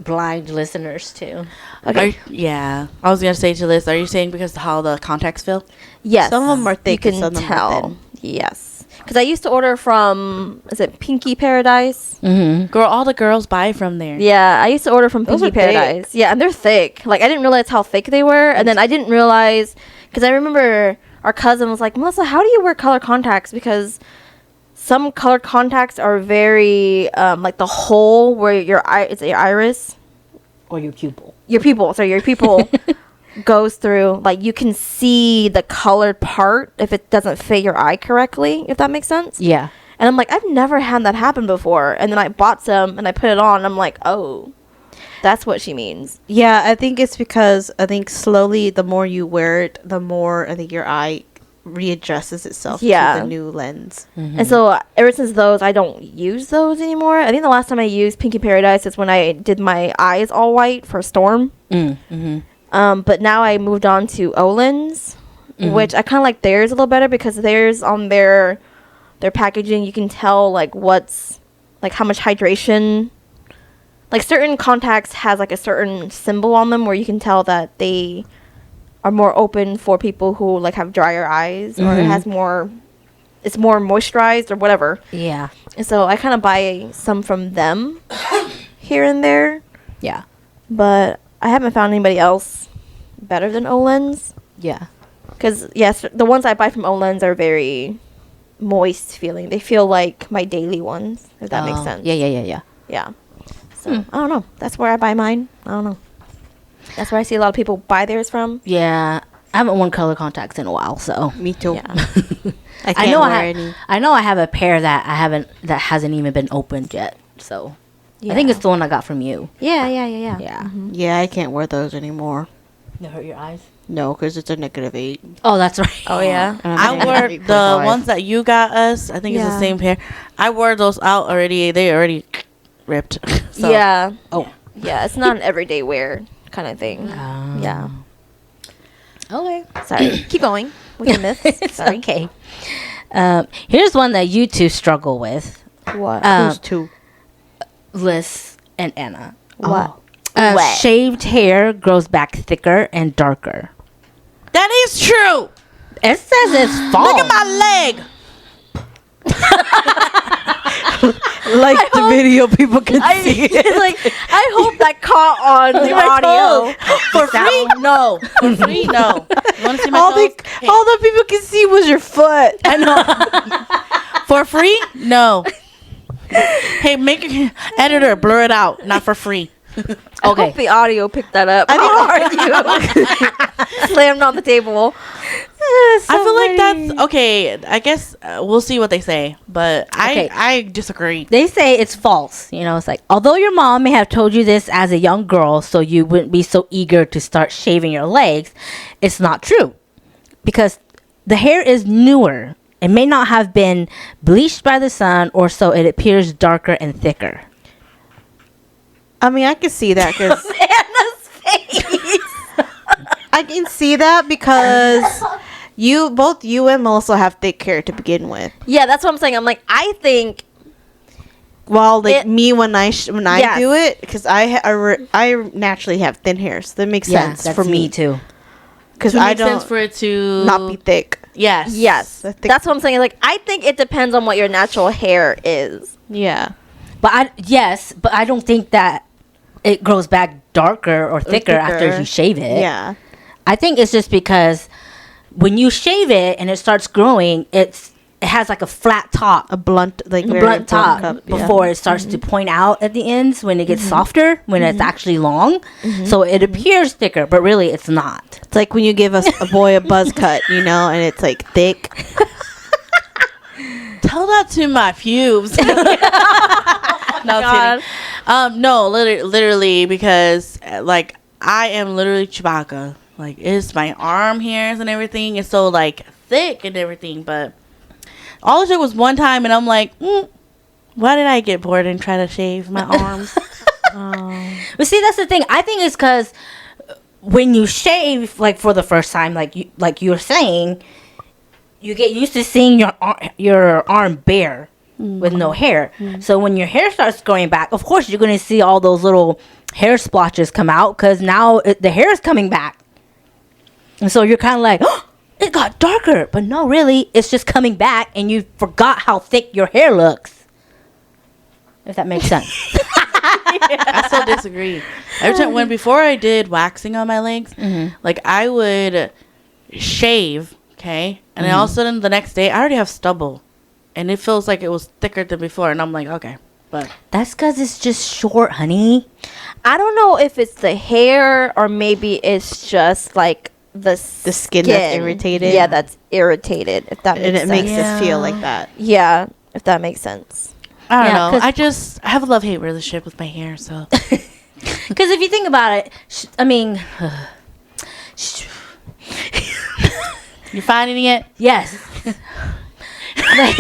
Speaker 2: blind listeners too.
Speaker 4: Okay.
Speaker 3: Yeah, I was gonna say to Liz, are you saying because of how the contacts feel?
Speaker 4: Yes.
Speaker 1: Some of 'em are thick
Speaker 4: You
Speaker 1: and
Speaker 4: can
Speaker 1: some of 'em are
Speaker 4: tell.
Speaker 1: thin.
Speaker 4: Yes. Because I used to order from, is it Pinky Paradise?
Speaker 2: Mm-hmm.
Speaker 3: Girl, all the girls buy from there.
Speaker 4: Yeah, I used to order from
Speaker 1: Those
Speaker 4: Pinky
Speaker 1: are thick.
Speaker 4: Paradise. Yeah, and they're thick. Like, I didn't realize how thick they were. And then I didn't realize, because I remember our cousin was like, Melissa, how do you wear color contacts? Because some color contacts are very, like the hole where your eye, it's your iris.
Speaker 2: Or your pupil.
Speaker 4: Your pupil goes through, like, you can see the colored part if it doesn't fit your eye correctly, if that makes sense.
Speaker 2: Yeah.
Speaker 4: And I'm like, I've never had that happen before. And then I bought some and I put it on and I'm like, oh, that's what she means.
Speaker 1: Yeah, I think it's because I think slowly the more you wear it, the more I think your eye readjusts itself
Speaker 4: Yeah.
Speaker 1: to the new lens.
Speaker 4: And so ever since those, I don't use those anymore. I think the last time I used Pinky Paradise is when I did my eyes all white for Storm.
Speaker 2: Mm-hmm.
Speaker 4: But now I moved on to Olens, which I kind of like theirs a little better because theirs on their packaging, you can tell like what's like how much hydration. Like certain contacts has like a certain symbol on them where you can tell that they are more open for people who like have drier eyes or it has more, it's more moisturized or whatever.
Speaker 2: Yeah.
Speaker 4: And so I kind of buy some from them here and there,
Speaker 2: Yeah.
Speaker 4: but I haven't found anybody else better than Olens.
Speaker 2: Yeah.
Speaker 4: Because, yes, the ones I buy from Olens are very moist feeling. They feel like my daily ones, if that makes sense.
Speaker 2: Yeah, yeah, yeah, yeah.
Speaker 4: Yeah. So, I don't know. That's where I buy mine. I don't know. That's where I see a lot of people buy theirs from.
Speaker 2: Yeah. I haven't worn color contacts in a while, so
Speaker 1: Me too.
Speaker 4: Yeah.
Speaker 1: I can't
Speaker 2: I know
Speaker 1: wear
Speaker 2: I
Speaker 1: any.
Speaker 2: have a pair that hasn't even been opened yet. So I think
Speaker 4: Yeah.
Speaker 2: it's the one I got from you.
Speaker 4: Yeah.
Speaker 2: Yeah.
Speaker 1: Yeah, I can't wear those anymore.
Speaker 2: They hurt your eyes?
Speaker 1: No, because it's a -8.
Speaker 2: Oh, that's right.
Speaker 4: Oh, yeah.
Speaker 1: And
Speaker 3: I
Speaker 1: I'm
Speaker 3: wore
Speaker 1: at
Speaker 3: the
Speaker 1: 8.5.
Speaker 3: ones that you got us. I think it's
Speaker 4: Yeah.
Speaker 3: the same pair. I wore those out already. They already ripped. So,
Speaker 4: Yeah.
Speaker 2: Oh.
Speaker 4: Yeah, it's not an everyday wear kind of thing. Yeah.
Speaker 2: Okay.
Speaker 4: Sorry. Keep going with the myths.
Speaker 2: It's
Speaker 4: Sorry.
Speaker 2: okay. Here's one that you two struggle with,
Speaker 4: What?
Speaker 1: Who's two?
Speaker 2: Liz and Anna.
Speaker 4: What?
Speaker 2: Uh,
Speaker 4: What?
Speaker 2: Shaved hair grows back thicker and darker.
Speaker 3: that is true.
Speaker 2: It says it's false.
Speaker 3: Look at my leg.
Speaker 1: Like the video, people can see it.
Speaker 4: like, I hope that caught on the
Speaker 3: my
Speaker 4: audio.
Speaker 3: For free? No. For free? No. You want to see my
Speaker 1: all
Speaker 3: toes?
Speaker 1: all the people can see was your foot.
Speaker 3: I know. For free? No. Hey, make your editor blur it out. Not for free.
Speaker 4: I hope the audio picked that up. How are you? Slammed on the table.
Speaker 3: I feel like that's okay. I guess we'll see what they say, but
Speaker 2: Okay.
Speaker 3: I disagree.
Speaker 2: They say it's false. You know, it's like, although your mom may have told you this as a young girl so you wouldn't be so eager to start shaving your legs, it's not true. Because the hair is newer. It may not have been bleached by the sun, or so it appears darker and thicker.
Speaker 1: I mean, I can see that because
Speaker 4: Anna's face.
Speaker 1: I can see that because both you and Melissa have thick hair to begin with.
Speaker 4: Yeah, that's what I'm saying. I'm like, I think
Speaker 1: Well, like
Speaker 4: It-
Speaker 1: me when I
Speaker 4: Yes.
Speaker 1: do it, because I naturally have thin hair, so that makes sense
Speaker 2: that's
Speaker 1: for me
Speaker 2: too.
Speaker 1: because
Speaker 3: It
Speaker 1: I
Speaker 3: makes sense
Speaker 1: don't
Speaker 3: for it to
Speaker 1: not be thick.
Speaker 3: Yes.
Speaker 4: yes.
Speaker 1: I think-
Speaker 4: That's what I'm saying. Like, I think it depends on what your natural hair is.
Speaker 1: Yeah,
Speaker 2: But I don't think that it grows back darker or thicker after
Speaker 1: thicker.
Speaker 2: you shave it.
Speaker 1: yeah.
Speaker 2: I think it's just because when you shave it and it starts growing, it has like a flat top,
Speaker 1: A blunt, like
Speaker 2: a
Speaker 1: very
Speaker 2: blunt top
Speaker 1: cup, yeah.
Speaker 2: before it starts to point out at the ends when it gets softer, when it's actually long. So it appears thicker, but really it's not.
Speaker 1: It's like when you give a boy a buzz cut, you know, and it's like thick.
Speaker 3: Tell that to my pubes. No, I'm kidding. No, literally because like I am literally Chewbacca. Like it's my arm hairs and everything is so like thick and everything, but all it took was one time, and I'm like, why did I get bored and try to shave my arms?
Speaker 2: But see, that's the thing. I think it's because when you shave, like for the first time, like you were saying, you get used to seeing your arm bare with no hair. So when your hair starts growing back, of course you're going to see all those little hair splotches come out because now the hair is coming back, and so you're kind of like, oh, it got darker, but no, really, it's just coming back, and you forgot how thick your hair looks. If that makes sense.
Speaker 3: I still disagree. Every time before I did waxing on my legs, like I would shave, okay, and then all of a sudden the next day I already have stubble, and it feels like it was thicker than before, and I'm like, okay, but
Speaker 2: That's because it's just short, honey.
Speaker 4: I don't know if it's the hair or maybe it's just like the
Speaker 1: skin that's irritated.
Speaker 4: Yeah, that's irritated. If that makes
Speaker 1: And it
Speaker 4: sense.
Speaker 1: makes us feel like that.
Speaker 4: Yeah, if that makes sense.
Speaker 3: I don't
Speaker 2: Yeah,
Speaker 3: know.
Speaker 2: 'cause-
Speaker 3: I have a love-hate relationship with my hair, so
Speaker 2: Because if you think about it, I mean,
Speaker 3: you finding it?
Speaker 2: yes. Like,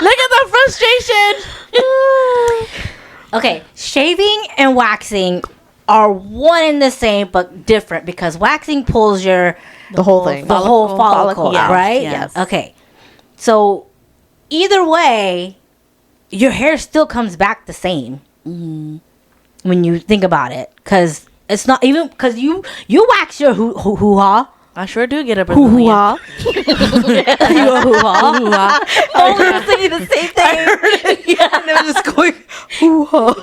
Speaker 3: Look at the frustration.
Speaker 2: okay, shaving and waxing are one and the same but different because waxing pulls the whole follicle
Speaker 3: Yes,
Speaker 2: out, right?
Speaker 3: yes.
Speaker 2: Okay. So either way, your hair still comes back the same when you think about it, because it's not even because you wax your hoo-ha.
Speaker 3: I sure do get a Brazilian.
Speaker 2: Your hoo-ha.
Speaker 4: Oh, we were thinking the same thing.
Speaker 1: And they were just going, hoo-ha.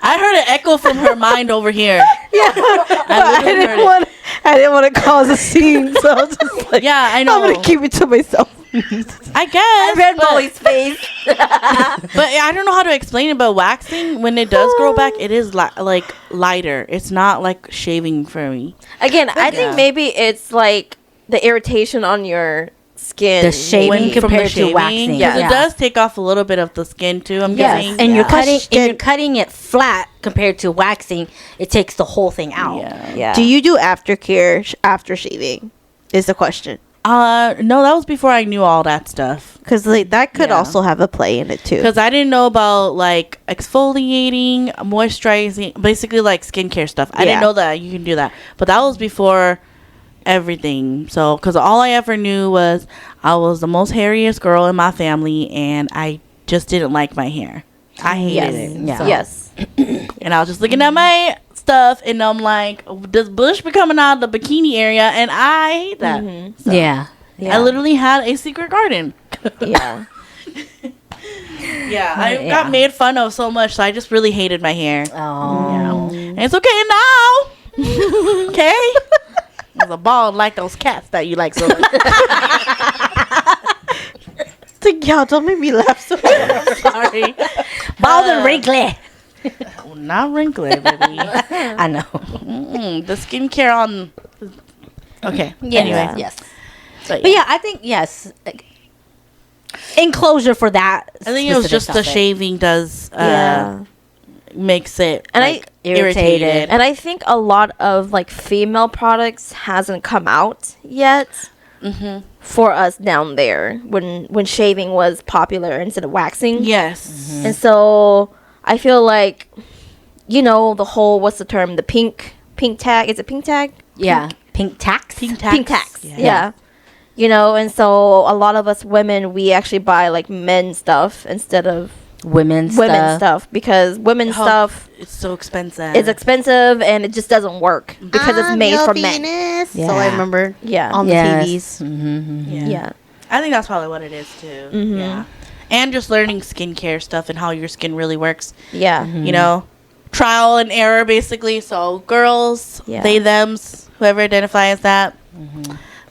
Speaker 3: I heard an echo from her mind over here.
Speaker 1: Yeah. I didn't want to cause a scene, so I was just like,
Speaker 3: Yeah, I know.
Speaker 1: I'm going to keep it to myself.
Speaker 3: I guess.
Speaker 4: Red
Speaker 3: but,
Speaker 4: Molly's face.
Speaker 3: but I don't know how to explain about waxing. When it does grow back, it is like lighter. It's not like shaving for me.
Speaker 4: Again, I
Speaker 3: Yeah.
Speaker 4: think maybe it's like the irritation on your skin.
Speaker 2: The shaving
Speaker 3: When
Speaker 2: compared to waxing.
Speaker 3: because
Speaker 2: Yeah.
Speaker 3: it does take off a little bit of the skin too. I'm
Speaker 2: Yes,
Speaker 3: guessing.
Speaker 2: and
Speaker 1: Yeah.
Speaker 2: you're cutting it flat compared to waxing. It takes the whole thing out.
Speaker 3: Yeah.
Speaker 4: Yeah.
Speaker 1: Do you do aftercare after shaving? Is the question.
Speaker 3: No, that was before I knew all that stuff.
Speaker 1: Because like, that could
Speaker 3: Yeah.
Speaker 1: also have a play in it too.
Speaker 3: Because I didn't know about like exfoliating, moisturizing, basically like skincare stuff. I
Speaker 1: Yeah.
Speaker 3: didn't know that you can do that. But that was before everything. So, because all I ever knew was I was the most hairiest girl in my family, and I just didn't like my hair. I hated
Speaker 4: Yes.
Speaker 3: it.
Speaker 2: Yeah.
Speaker 3: So-
Speaker 4: Yes.
Speaker 3: And I was just looking at my stuff, and I'm like, this bush be coming out of the bikini area, and I hate that. So,
Speaker 2: Yeah.
Speaker 3: I literally had a secret garden.
Speaker 4: Yeah.
Speaker 3: Yeah, I
Speaker 2: Yeah.
Speaker 3: got made fun of so much, so I just really hated my hair.
Speaker 2: Oh.
Speaker 3: And it's okay now. Okay? I was a bald like those cats that you like so much.
Speaker 1: It's like, y'all don't make me laugh so much.
Speaker 3: Sorry.
Speaker 2: Bald and wrinkly.
Speaker 3: Oh, not wrinkly, baby.
Speaker 2: I know.
Speaker 3: The skincare on. Okay. Anyway.
Speaker 2: Yes.
Speaker 3: But
Speaker 2: But yeah, I think yes. Like, enclosure for that.
Speaker 3: I think it was
Speaker 2: specific
Speaker 3: just the
Speaker 2: topic.
Speaker 3: shaving does
Speaker 4: Yeah.
Speaker 3: makes it
Speaker 4: And
Speaker 3: like,
Speaker 2: irritated.
Speaker 4: And I think a lot of like female products hasn't come out yet
Speaker 3: Mm-hmm.
Speaker 4: for us down there when shaving was popular instead of waxing.
Speaker 3: Yes.
Speaker 4: And so I feel like, you know, the whole, what's the term? The pink tag. Is it pink tag?
Speaker 2: Yeah. Pink tax.
Speaker 3: Pink tax.
Speaker 4: Pink tax.
Speaker 3: Yeah.
Speaker 4: Yeah. You know, and so a lot of us women, we actually buy like men's stuff instead of
Speaker 2: Women's
Speaker 4: women's
Speaker 2: stuff.
Speaker 4: stuff because women's
Speaker 3: Oh,
Speaker 4: stuff
Speaker 3: It's so expensive.
Speaker 4: is expensive and it just doesn't work because it's made for men.
Speaker 1: So I
Speaker 2: Yeah.
Speaker 1: remember
Speaker 4: Yeah.
Speaker 1: on
Speaker 2: Yes.
Speaker 1: the TVs.
Speaker 3: Yeah.
Speaker 4: Yeah.
Speaker 3: I think that's probably what it is too.
Speaker 4: Mhm.
Speaker 3: Yeah. And just learning skincare stuff and how your skin really works.
Speaker 4: Yeah.
Speaker 3: You know, trial and error basically. So girls,
Speaker 4: Yeah.
Speaker 3: they, thems, whoever identifies that.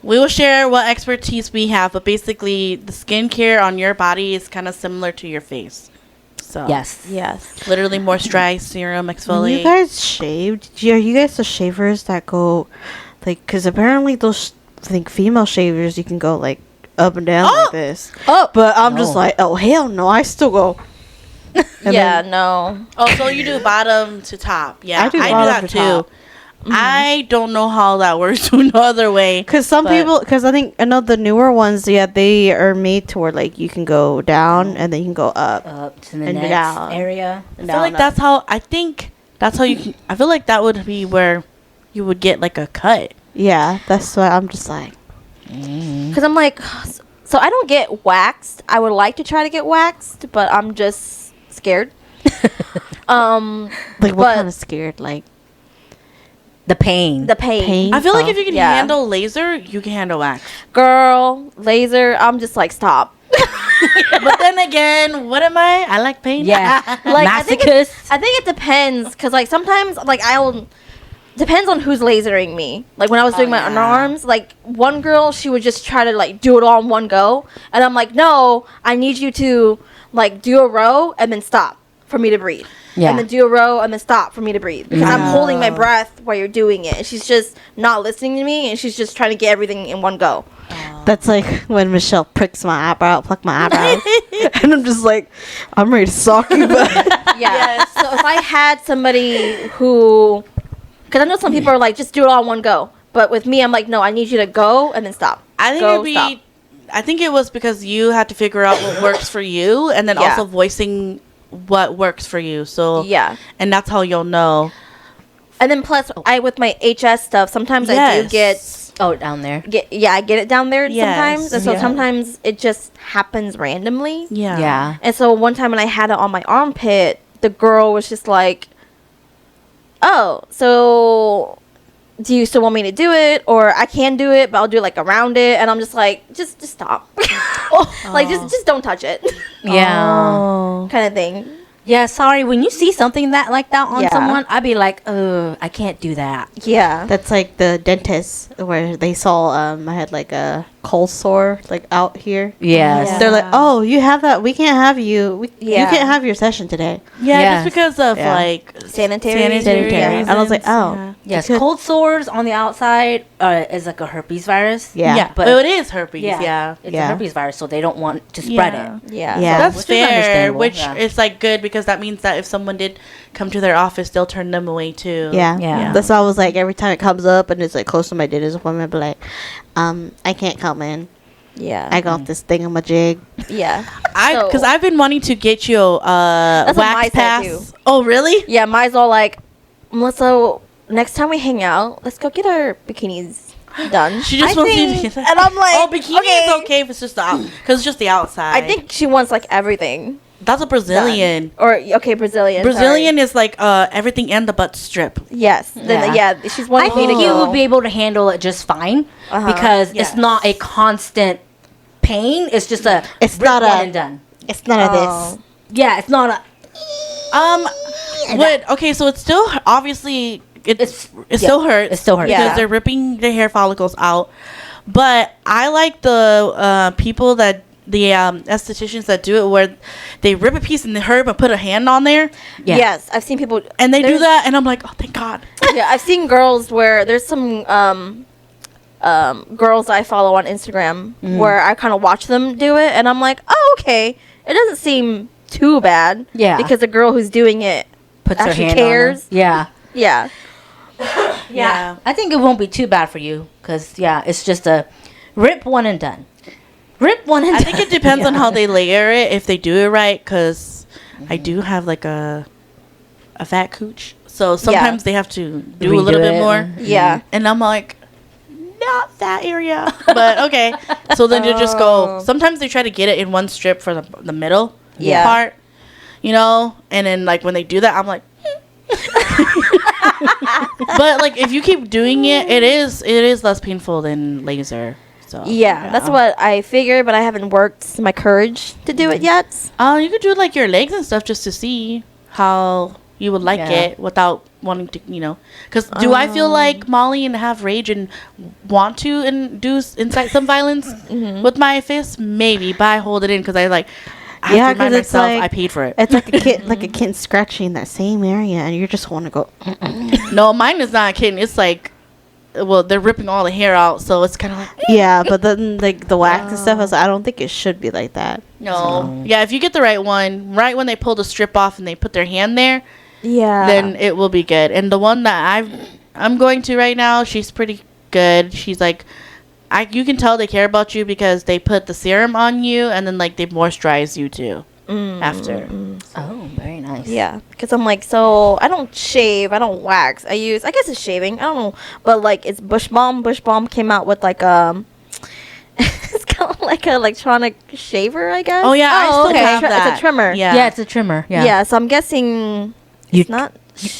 Speaker 3: We will share what expertise we have, but basically the skincare on your body is kind of similar to your face. So
Speaker 2: Yes.
Speaker 4: Yes.
Speaker 3: literally moisturize, serum,
Speaker 1: When
Speaker 3: exfoliate.
Speaker 1: you guys shaved, are you guys the shavers that go, like, because apparently those, I think female shavers, you can go like up and down like this.
Speaker 2: Oh,
Speaker 1: But I'm just
Speaker 2: No.
Speaker 1: like, oh hell no, I still go. And
Speaker 4: yeah,
Speaker 1: then-
Speaker 4: no.
Speaker 3: Oh, so you do bottom to top. Yeah,
Speaker 1: I do
Speaker 3: I do
Speaker 1: bottom
Speaker 3: that
Speaker 1: to
Speaker 3: too.
Speaker 1: top.
Speaker 3: I don't know how that works no other way.
Speaker 1: Because some
Speaker 3: But-
Speaker 1: people, because I know the newer ones, yeah, they are made to where like you can go down and then you can go up.
Speaker 2: Up to the
Speaker 1: And
Speaker 2: next
Speaker 1: down.
Speaker 2: area.
Speaker 3: I feel like that's how I think that's how you can. I feel like that would be where you would get like a cut.
Speaker 1: Yeah, that's why I'm just like,
Speaker 4: Because I'm like, so I don't get waxed. I would like to try to get waxed, but I'm just scared.
Speaker 1: like what
Speaker 4: But-
Speaker 1: kind of scared? Like,
Speaker 2: The pain.
Speaker 4: The pain.
Speaker 3: I feel like if you can
Speaker 4: Yeah.
Speaker 3: handle laser, you can handle wax.
Speaker 4: Girl, laser, I'm just like, stop.
Speaker 3: But then again, what am I? I like pain.
Speaker 2: Yeah.
Speaker 4: Like, I think
Speaker 2: Masochist.
Speaker 4: I think it depends, because like sometimes like I'll depends on who's lasering me. Like when I was doing my underarms, like one girl, she would just try to like do it all in one go, and I'm like, no, I need you to like do a row and then stop for me to breathe.
Speaker 2: Yeah.
Speaker 4: And then do a row and then stop for me to breathe, because I'm holding my breath while you're doing it, and she's just not listening to me, and she's just trying to get everything in one go.
Speaker 1: that's like when Michelle pricks my eyebrow, pluck my eyebrows, and I'm just like, I'm ready to sock you, but
Speaker 4: Yeah. So if I had somebody who, because I know some people are like, just do it all in one go. But with me, I'm like, no, I need you to go and then stop.
Speaker 3: I think
Speaker 4: Go,
Speaker 3: it'd be.
Speaker 4: stop.
Speaker 3: I think it was because you had to figure out what works for you, and then
Speaker 4: Yeah.
Speaker 3: also voicing what works for you. So
Speaker 4: Yeah.
Speaker 3: and that's how you'll know.
Speaker 4: And then plus, I with my HS stuff, sometimes I do
Speaker 3: Yes.
Speaker 2: Oh, down there.
Speaker 4: I get it down there
Speaker 3: Yes.
Speaker 4: sometimes. And so
Speaker 3: Yeah.
Speaker 4: sometimes it just happens randomly.
Speaker 3: Yeah.
Speaker 2: Yeah.
Speaker 4: And so one time when I had it on my armpit, the girl was just like, oh, so do you still want me to do it? Or I can do it, but I'll do it like around it. And I'm just like, just stop. Like, just don't touch it.
Speaker 2: Yeah.
Speaker 4: Kind of thing.
Speaker 2: Yeah, sorry. When you see something like that on
Speaker 4: Yeah.
Speaker 2: someone, I'd be like, I can't do that.
Speaker 4: Yeah.
Speaker 1: that's like the dentist where they saw I had like a cold sore like out here.
Speaker 2: Yes.
Speaker 4: Yeah.
Speaker 1: They're like, oh, you have that? We can't have you. You
Speaker 4: Yeah.
Speaker 1: can't have your session today.
Speaker 3: Yeah,
Speaker 2: Yes.
Speaker 3: just because of
Speaker 1: Yeah.
Speaker 3: like
Speaker 4: Sanitary.
Speaker 3: sanitary
Speaker 1: Yeah.
Speaker 3: reasons.
Speaker 1: And I was like, oh.
Speaker 3: Yeah.
Speaker 2: Yes,
Speaker 1: Because-
Speaker 2: cold sores on the outside is like a herpes virus.
Speaker 1: Yeah.
Speaker 3: Yeah,
Speaker 2: but-
Speaker 3: but it is herpes. Yeah.
Speaker 2: It's
Speaker 1: Yeah.
Speaker 2: a herpes virus, so they don't want to spread
Speaker 3: Yeah.
Speaker 2: it.
Speaker 4: Yeah.
Speaker 1: Yeah.
Speaker 3: That's
Speaker 2: Which is
Speaker 3: fair,
Speaker 2: understandable,
Speaker 3: which
Speaker 2: yeah.
Speaker 3: is like good because that means that if someone did come to their office, they'll turn them away too.
Speaker 1: Yeah.
Speaker 2: Yeah.
Speaker 1: That's why I was like, every time it comes up and it's like close to my dentist appointment, I'd be like, I can't come in.
Speaker 4: Yeah.
Speaker 1: I got this thing on my jig.
Speaker 4: Yeah.
Speaker 3: Because
Speaker 4: So-
Speaker 3: I've been wanting to get you a
Speaker 4: That's what my
Speaker 3: wax
Speaker 4: said
Speaker 3: pass.
Speaker 4: too.
Speaker 3: Oh, really?
Speaker 4: Yeah, mine's all like, Melissa, next time we hang out, let's go get our bikinis done.
Speaker 3: She just
Speaker 4: I
Speaker 3: wants you to
Speaker 4: think-
Speaker 3: get that.
Speaker 4: And I'm like,
Speaker 3: Oh, bikini is okay if it's just the because it's just the outside.
Speaker 4: I think she wants like everything.
Speaker 3: that's a Brazilian.
Speaker 4: Or, okay, Brazilian.
Speaker 3: Brazilian is like everything and the butt strip.
Speaker 4: sorry. Yes. Then,
Speaker 2: Yeah.
Speaker 4: yeah, she's wanting
Speaker 2: I
Speaker 4: me to
Speaker 2: think you
Speaker 4: go.
Speaker 2: would be able to handle it just fine
Speaker 4: Uh-huh.
Speaker 2: because
Speaker 3: Yes.
Speaker 2: it's not a constant pain. It's just a
Speaker 1: It's
Speaker 2: rip
Speaker 1: not
Speaker 2: one
Speaker 1: a-
Speaker 2: and done.
Speaker 1: It's none of
Speaker 4: Oh.
Speaker 1: this.
Speaker 2: Yeah, it's not a.
Speaker 3: What? Okay, so it's still obviously it
Speaker 2: yeah,
Speaker 3: still hurts.
Speaker 2: it still hurts.
Speaker 3: because
Speaker 4: Yeah.
Speaker 3: they're ripping the hair follicles out. But I like the people that the estheticians that do it where they rip a piece in the herb and put a hand on there,
Speaker 2: Yeah.
Speaker 4: Yes, I've seen people.
Speaker 3: and they do
Speaker 4: there's-
Speaker 3: that, and I'm like, oh, thank God.
Speaker 4: Yeah, I've seen girls where there's some girls I follow on Instagram where I kind of watch them do it, and I'm like, oh, okay. It doesn't seem too bad.
Speaker 2: Yeah.
Speaker 4: Because the girl who's doing it
Speaker 2: Puts her
Speaker 4: actually
Speaker 2: hand
Speaker 4: cares.
Speaker 2: on them. Yeah.
Speaker 4: Yeah.
Speaker 3: Yeah.
Speaker 2: I think it won't be too bad for you because it's just a rip one and done. Rip one and
Speaker 3: I
Speaker 2: done.
Speaker 3: think it depends on
Speaker 2: Yeah.
Speaker 3: how they layer it, if they do it right, because I do have like a fat cooch, so sometimes they have to do a little
Speaker 2: Redo
Speaker 3: bit
Speaker 2: it.
Speaker 3: more,
Speaker 4: Yeah.
Speaker 3: and I'm like, not that area, but okay. So then you just go. Sometimes they try to get it in one strip for the middle
Speaker 4: Yeah.
Speaker 3: part, and then like when they do that, I'm like. But like if you keep doing it, it is less painful than laser. So
Speaker 4: Yeah, that's what I figured, but I haven't worked my courage to do it yet.
Speaker 3: You could do like your legs and stuff just to see how you would like
Speaker 2: Yeah.
Speaker 3: it without wanting to, Because do I feel like Molly and have rage and want to incite some violence with my fist? Maybe, but I hold it in because I have
Speaker 1: Yeah,
Speaker 3: to remind
Speaker 1: 'cause it's
Speaker 3: myself
Speaker 1: like-
Speaker 3: I paid for it.
Speaker 1: It's like a kid, like a kid scratching that same area, and you just want to go.
Speaker 3: No, mine is not a kitten. It's like, well, they're ripping all the hair out, so it's kind of like.
Speaker 1: Yeah, but then like the wax and stuff, I don't think it should be like that.
Speaker 3: No. Yeah, if you get the right one, right when they pull the strip off and they put their hand there,
Speaker 4: Yeah.
Speaker 3: then it will be good. And the one that I'm going to right now. She's pretty good. She's like, you can tell they care about you because they put the serum on you and then like they moisturize you too after.
Speaker 2: Oh, very nice.
Speaker 4: Yeah, because I'm like, so I don't shave, I don't wax. I guess it's shaving. I don't know, but like it's Bush Balm. Bush Balm came out with like it's kind of like an electronic shaver, I guess.
Speaker 3: Oh yeah, I still
Speaker 2: okay.
Speaker 3: have that.
Speaker 4: It's a trimmer.
Speaker 3: Yeah.
Speaker 2: Yeah, it's a trimmer. Yeah.
Speaker 4: Yeah, so I'm guessing
Speaker 2: You-
Speaker 4: it's not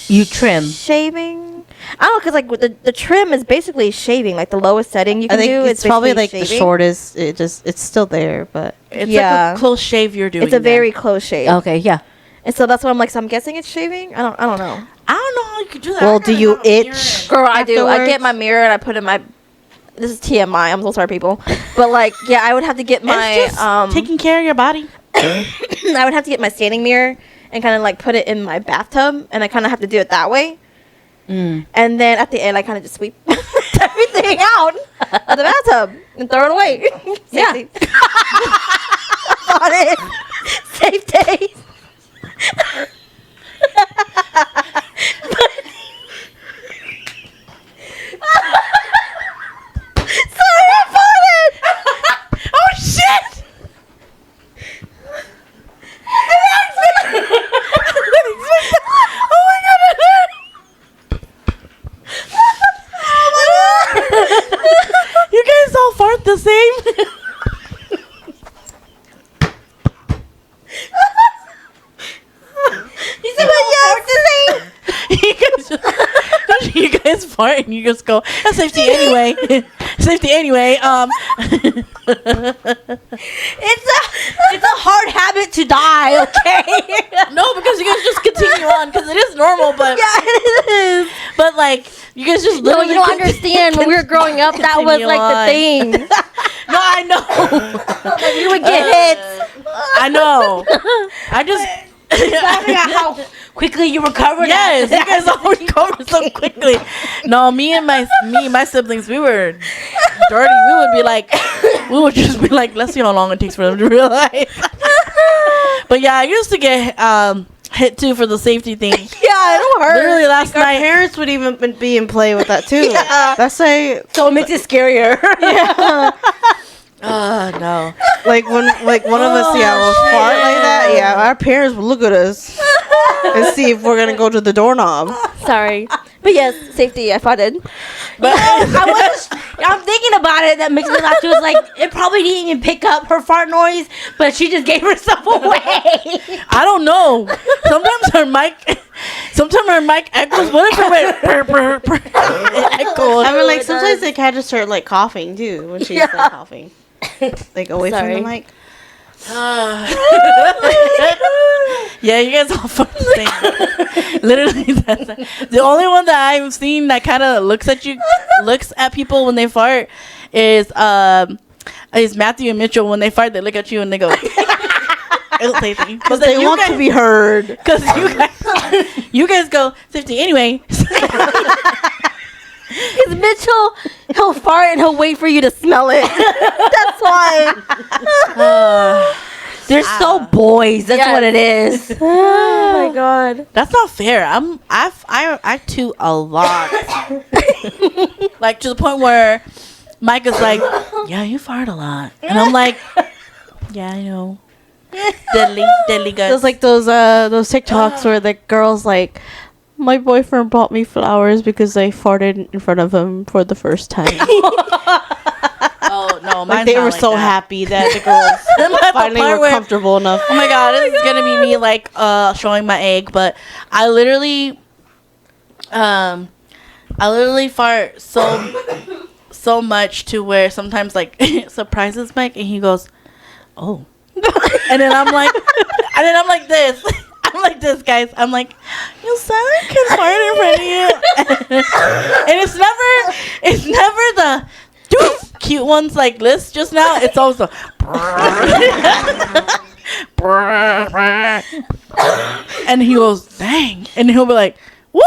Speaker 2: You trim.
Speaker 4: shaving. I don't know, because like with the trim is basically shaving, like the lowest setting you
Speaker 1: I
Speaker 4: can
Speaker 1: think
Speaker 4: do.
Speaker 1: it's probably
Speaker 4: basically
Speaker 1: like the
Speaker 4: shaving.
Speaker 1: shortest. It's still there, but
Speaker 3: It's
Speaker 4: Yeah.
Speaker 3: like a close shave you're doing.
Speaker 4: It's a
Speaker 3: there.
Speaker 4: very close shave,
Speaker 2: Okay, yeah.
Speaker 4: and so that's why I'm like. So I'm guessing it's shaving. I don't know.
Speaker 3: I don't know how you could do that.
Speaker 1: Well,
Speaker 3: I
Speaker 1: do
Speaker 3: gotta
Speaker 1: you
Speaker 3: have a mirror.
Speaker 1: itch?
Speaker 4: Girl, I do. I get
Speaker 1: afterwards?
Speaker 4: my mirror and I put in my. This is TMI. I'm so sorry, people. But like, yeah, I would have to get my
Speaker 3: It's just taking care of your body.
Speaker 4: I would have to get my standing mirror and kind of like put it in my bathtub, and I kind of have to do it that way. And then at the end, I kind of just sweep everything out of the bathtub and throw it away.
Speaker 2: Yeah.
Speaker 4: Safety. On it. Safe days. Sorry, I farted.
Speaker 3: Oh shit! Oh my god, it hurt! You guys all fart the same?
Speaker 4: You said my yes the same.
Speaker 3: you guys fart and you just go, that's safety anyway. Safety anyway.
Speaker 2: It's a hard habit to die, okay?
Speaker 3: No, because you guys just continue on because it is normal, but
Speaker 4: Yeah, it is.
Speaker 3: but like you guys just
Speaker 4: No,
Speaker 3: literally
Speaker 4: you don't understand. When we were growing up, that was
Speaker 3: Continue
Speaker 4: like
Speaker 3: on.
Speaker 4: the thing.
Speaker 3: No, I know.
Speaker 4: You would get hits.
Speaker 3: I know. I just
Speaker 2: Laughing at how quickly you recovered.
Speaker 3: yes, you guys all recover so quickly. No, me and my siblings, we were dirty. We would just be like, let's see how long it takes for them to realize. But yeah, I used to get hit too for the safety thing.
Speaker 4: Yeah, it'll hurt.
Speaker 3: Literally last
Speaker 1: our
Speaker 3: night.
Speaker 1: parents would even be in play with that too.
Speaker 4: Yeah.
Speaker 1: That's like
Speaker 2: So it makes it scarier.
Speaker 3: No.
Speaker 1: like when one of us will fart like that. Yeah, our parents would look at us and see if we're gonna go to the doorknob.
Speaker 4: Sorry. But yes, safety, I farted.
Speaker 3: But
Speaker 2: I'm thinking about it. That makes me laugh too. It's like it probably didn't even pick up her fart noise, but she just gave herself away.
Speaker 3: I don't know. Sometimes her mic echoes. What if it went brr, brr, brr? It echoed.
Speaker 1: I mean, like sometimes they kind of start like coughing too when she's like coughing, like away
Speaker 4: Sorry.
Speaker 1: from the mic.
Speaker 3: Yeah, you guys all fucking stink. Literally, that's the only one that I've seen that kind of looks at people when they fart is Matthew and Mitchell. When they fart, they look at you and they go. It'll say thing. But
Speaker 1: They want to be heard.
Speaker 3: because you guys go 50 anyway.
Speaker 4: Because Mitchell, he'll fart and he'll wait for you to smell it. That's why.
Speaker 2: They're so boys. That's
Speaker 4: Yes.
Speaker 2: what it is.
Speaker 4: Oh my god.
Speaker 3: That's not fair. I toot a lot. Like to the point where Mike is like, yeah, you fart a lot. And I'm like, yeah, I know. Deadly
Speaker 1: There's
Speaker 3: guts.
Speaker 1: like those TikToks where the girl's like, my boyfriend bought me flowers because I farted in front of him for the first time.
Speaker 3: oh no,
Speaker 1: Like
Speaker 3: mine's
Speaker 1: they
Speaker 3: not
Speaker 1: were
Speaker 3: like
Speaker 1: so
Speaker 3: that.
Speaker 1: happy that the girls
Speaker 3: At the
Speaker 1: finally
Speaker 3: part
Speaker 1: were
Speaker 3: where-
Speaker 1: comfortable enough.
Speaker 3: Oh my god, this is gonna be me like showing my egg, but I literally fart so much to where sometimes like it surprises Mike and he goes, oh. and then I'm like this. I'm like this, guys. I'm like, you sound like a fart in front of you. And it's never the cute ones like this just now. It's also and he goes, dang. And he'll be like, woo!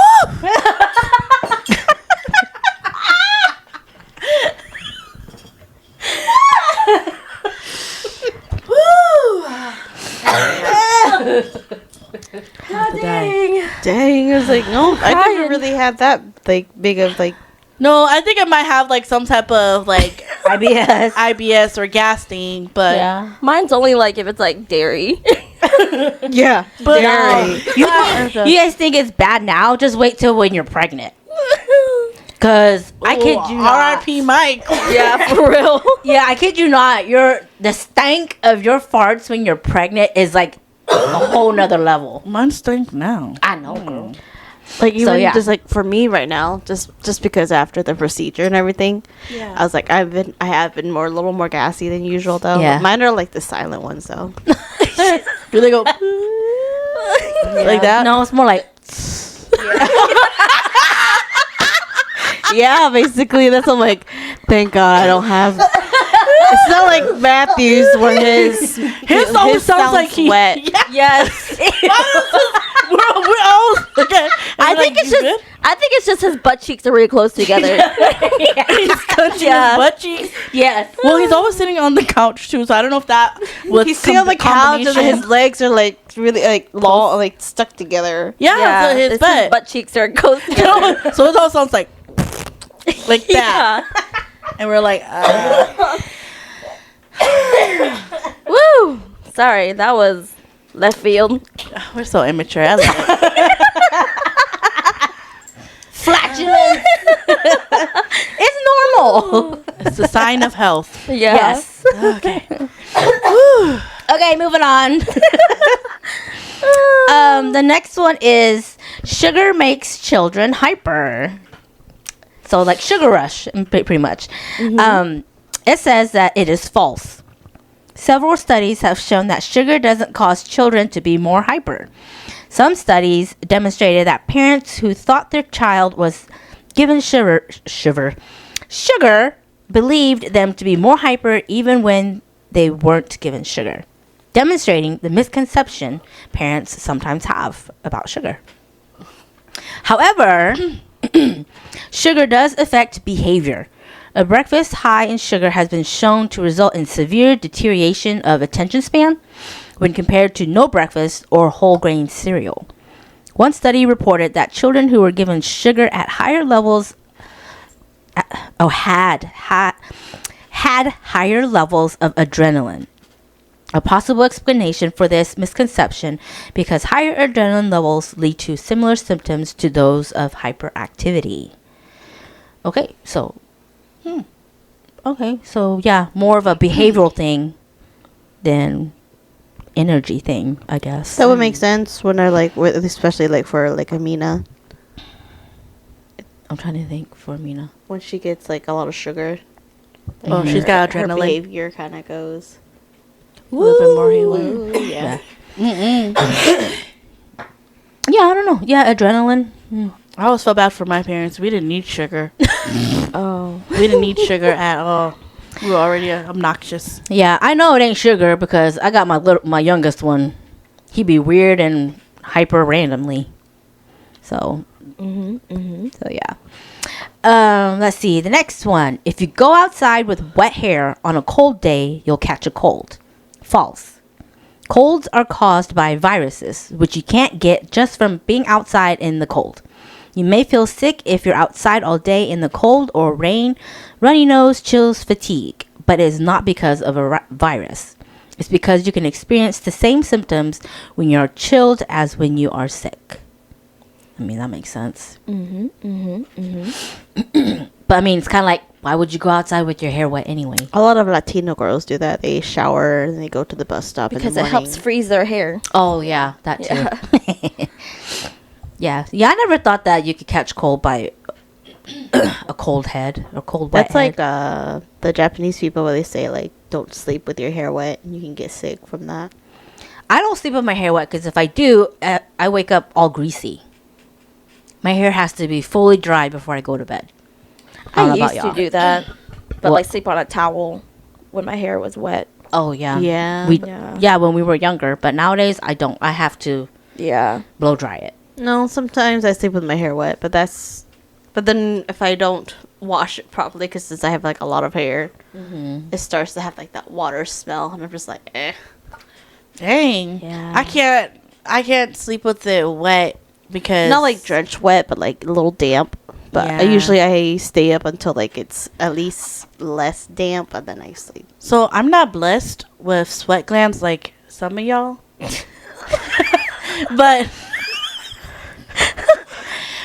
Speaker 1: Dang, I was like, no, I never really had that like big of like.
Speaker 3: No, I think I might have like some type of like
Speaker 2: IBS.
Speaker 3: IBS or gas thing, but
Speaker 2: Yeah.
Speaker 4: Mine's only like if it's like dairy.
Speaker 1: Yeah,
Speaker 3: But-
Speaker 1: dairy.
Speaker 2: You guys think it's bad now? Just wait till when you're pregnant. Cause I kid you not.
Speaker 3: R.I.P. Mike.
Speaker 4: Yeah, for real.
Speaker 2: Yeah, I kid you not. The stank of your farts when you're pregnant is like a whole nother level.
Speaker 3: Mine stink now.
Speaker 2: I know, girl.
Speaker 1: Like even
Speaker 2: So, yeah.
Speaker 1: just like for me right now, just because after the procedure and everything,
Speaker 4: Yeah.
Speaker 1: I was like I have been a little more gassy than usual though.
Speaker 2: Yeah.
Speaker 1: Mine are like the silent ones though.
Speaker 3: Do they go like that?
Speaker 2: No, it's more like
Speaker 1: Yeah, basically that's what I'm like. Thank God I don't have. It's not like Matthew's where his
Speaker 3: always sounds like he-
Speaker 1: wet.
Speaker 4: Yes.
Speaker 3: we're all okay.
Speaker 4: I think it's just his butt cheeks are really close together.
Speaker 3: He's touching
Speaker 4: Yeah.
Speaker 3: his butt cheeks.
Speaker 2: yes.
Speaker 3: Well, he's always sitting on the couch too, so I don't know if that was
Speaker 1: He's sitting on the couch and his legs are like really like long, like stuck together.
Speaker 3: yeah, so his
Speaker 4: it's
Speaker 3: butt.
Speaker 4: cheeks are close together.
Speaker 3: So it all sounds like that, and we're like,
Speaker 4: Woo! Sorry, that was left field.
Speaker 3: we're so immature. I love it.
Speaker 2: Flatulence. It's normal.
Speaker 3: It's a sign of health.
Speaker 4: Yeah.
Speaker 2: Yes.
Speaker 3: Okay.
Speaker 2: Okay, moving on. The next one is sugar makes children hyper. So like sugar rush, pretty much. It says that it is false. Several studies have shown that sugar doesn't cause children to be more hyper. Some studies demonstrated that parents who thought their child was given sugar believed them to be more hyper even when they weren't given sugar, demonstrating the misconception parents sometimes have about sugar. However, sugar does affect behavior. A breakfast high in sugar has been shown to result in severe deterioration of attention span when compared to no breakfast or whole grain cereal. One study reported that children who were given sugar at higher levels had higher levels of adrenaline. A possible explanation for this misconception because higher adrenaline levels lead to similar symptoms to those of hyperactivity. Okay, so yeah, more of a behavioral thing than energy thing, I guess.
Speaker 1: That would make sense when they're like, especially like for like Amina,
Speaker 2: I'm trying to think for Mina.
Speaker 1: when she gets like a lot of sugar.
Speaker 3: Oh, she's got
Speaker 1: Her
Speaker 3: adrenaline.
Speaker 1: behavior kind of goes.
Speaker 3: A little bit more healing.
Speaker 1: Ooh, yeah.
Speaker 2: Yeah, I don't know. Yeah, adrenaline.
Speaker 3: I always felt bad for my parents. We didn't need sugar.
Speaker 1: Oh.
Speaker 3: We didn't need sugar at all. We were already obnoxious.
Speaker 2: Yeah, I know it ain't sugar because I got my youngest one. He be weird and hyper randomly. So, so yeah. Let's see. The next one. If you go outside with wet hair on a cold day, you'll catch a cold. False. Colds are caused by viruses, which you can't get just from being outside in the cold. You may feel sick if you're outside all day in the cold or rain, runny nose, chills, fatigue, but it is not because of a virus. It's because you can experience the same symptoms when you're chilled as when you are sick. I mean, that makes sense. But I mean, it's kind of like, why would you go outside with your hair wet anyway?
Speaker 1: A lot of Latino girls do that. They shower and they go to the bus stop
Speaker 4: Because
Speaker 1: in
Speaker 4: it
Speaker 1: the
Speaker 4: helps
Speaker 1: morning.
Speaker 4: freeze their hair.
Speaker 2: Oh, yeah, that too. Yeah. Yeah, I never thought that you could catch cold by a cold head or cold wet
Speaker 1: That's like
Speaker 2: head.
Speaker 1: the Japanese people where they say like don't sleep with your hair wet and you can get sick from that.
Speaker 2: I don't sleep with my hair wet because if I do, I wake up all greasy. My hair has to be fully dry before I go to bed. I don't know
Speaker 4: I
Speaker 2: about
Speaker 4: used to
Speaker 2: y'all.
Speaker 4: do that, but
Speaker 2: What?
Speaker 4: like sleep on a towel when my hair was wet.
Speaker 2: Oh, yeah.
Speaker 1: Yeah.
Speaker 2: Yeah, when we were younger. But nowadays, I don't. I have to
Speaker 4: Yeah.
Speaker 2: blow dry it.
Speaker 1: No, sometimes I sleep with my hair wet, but then if I don't wash it properly, because since I have like a lot of hair, it starts to have like that water smell, and I'm just like, eh.
Speaker 3: Dang.
Speaker 1: Yeah.
Speaker 3: I can't sleep with it wet because
Speaker 1: Not like drenched wet, but like a little damp. But
Speaker 3: Yeah.
Speaker 1: usually I stay up until like it's at least less damp, and then I sleep.
Speaker 3: So I'm not blessed with sweat glands like some of y'all. But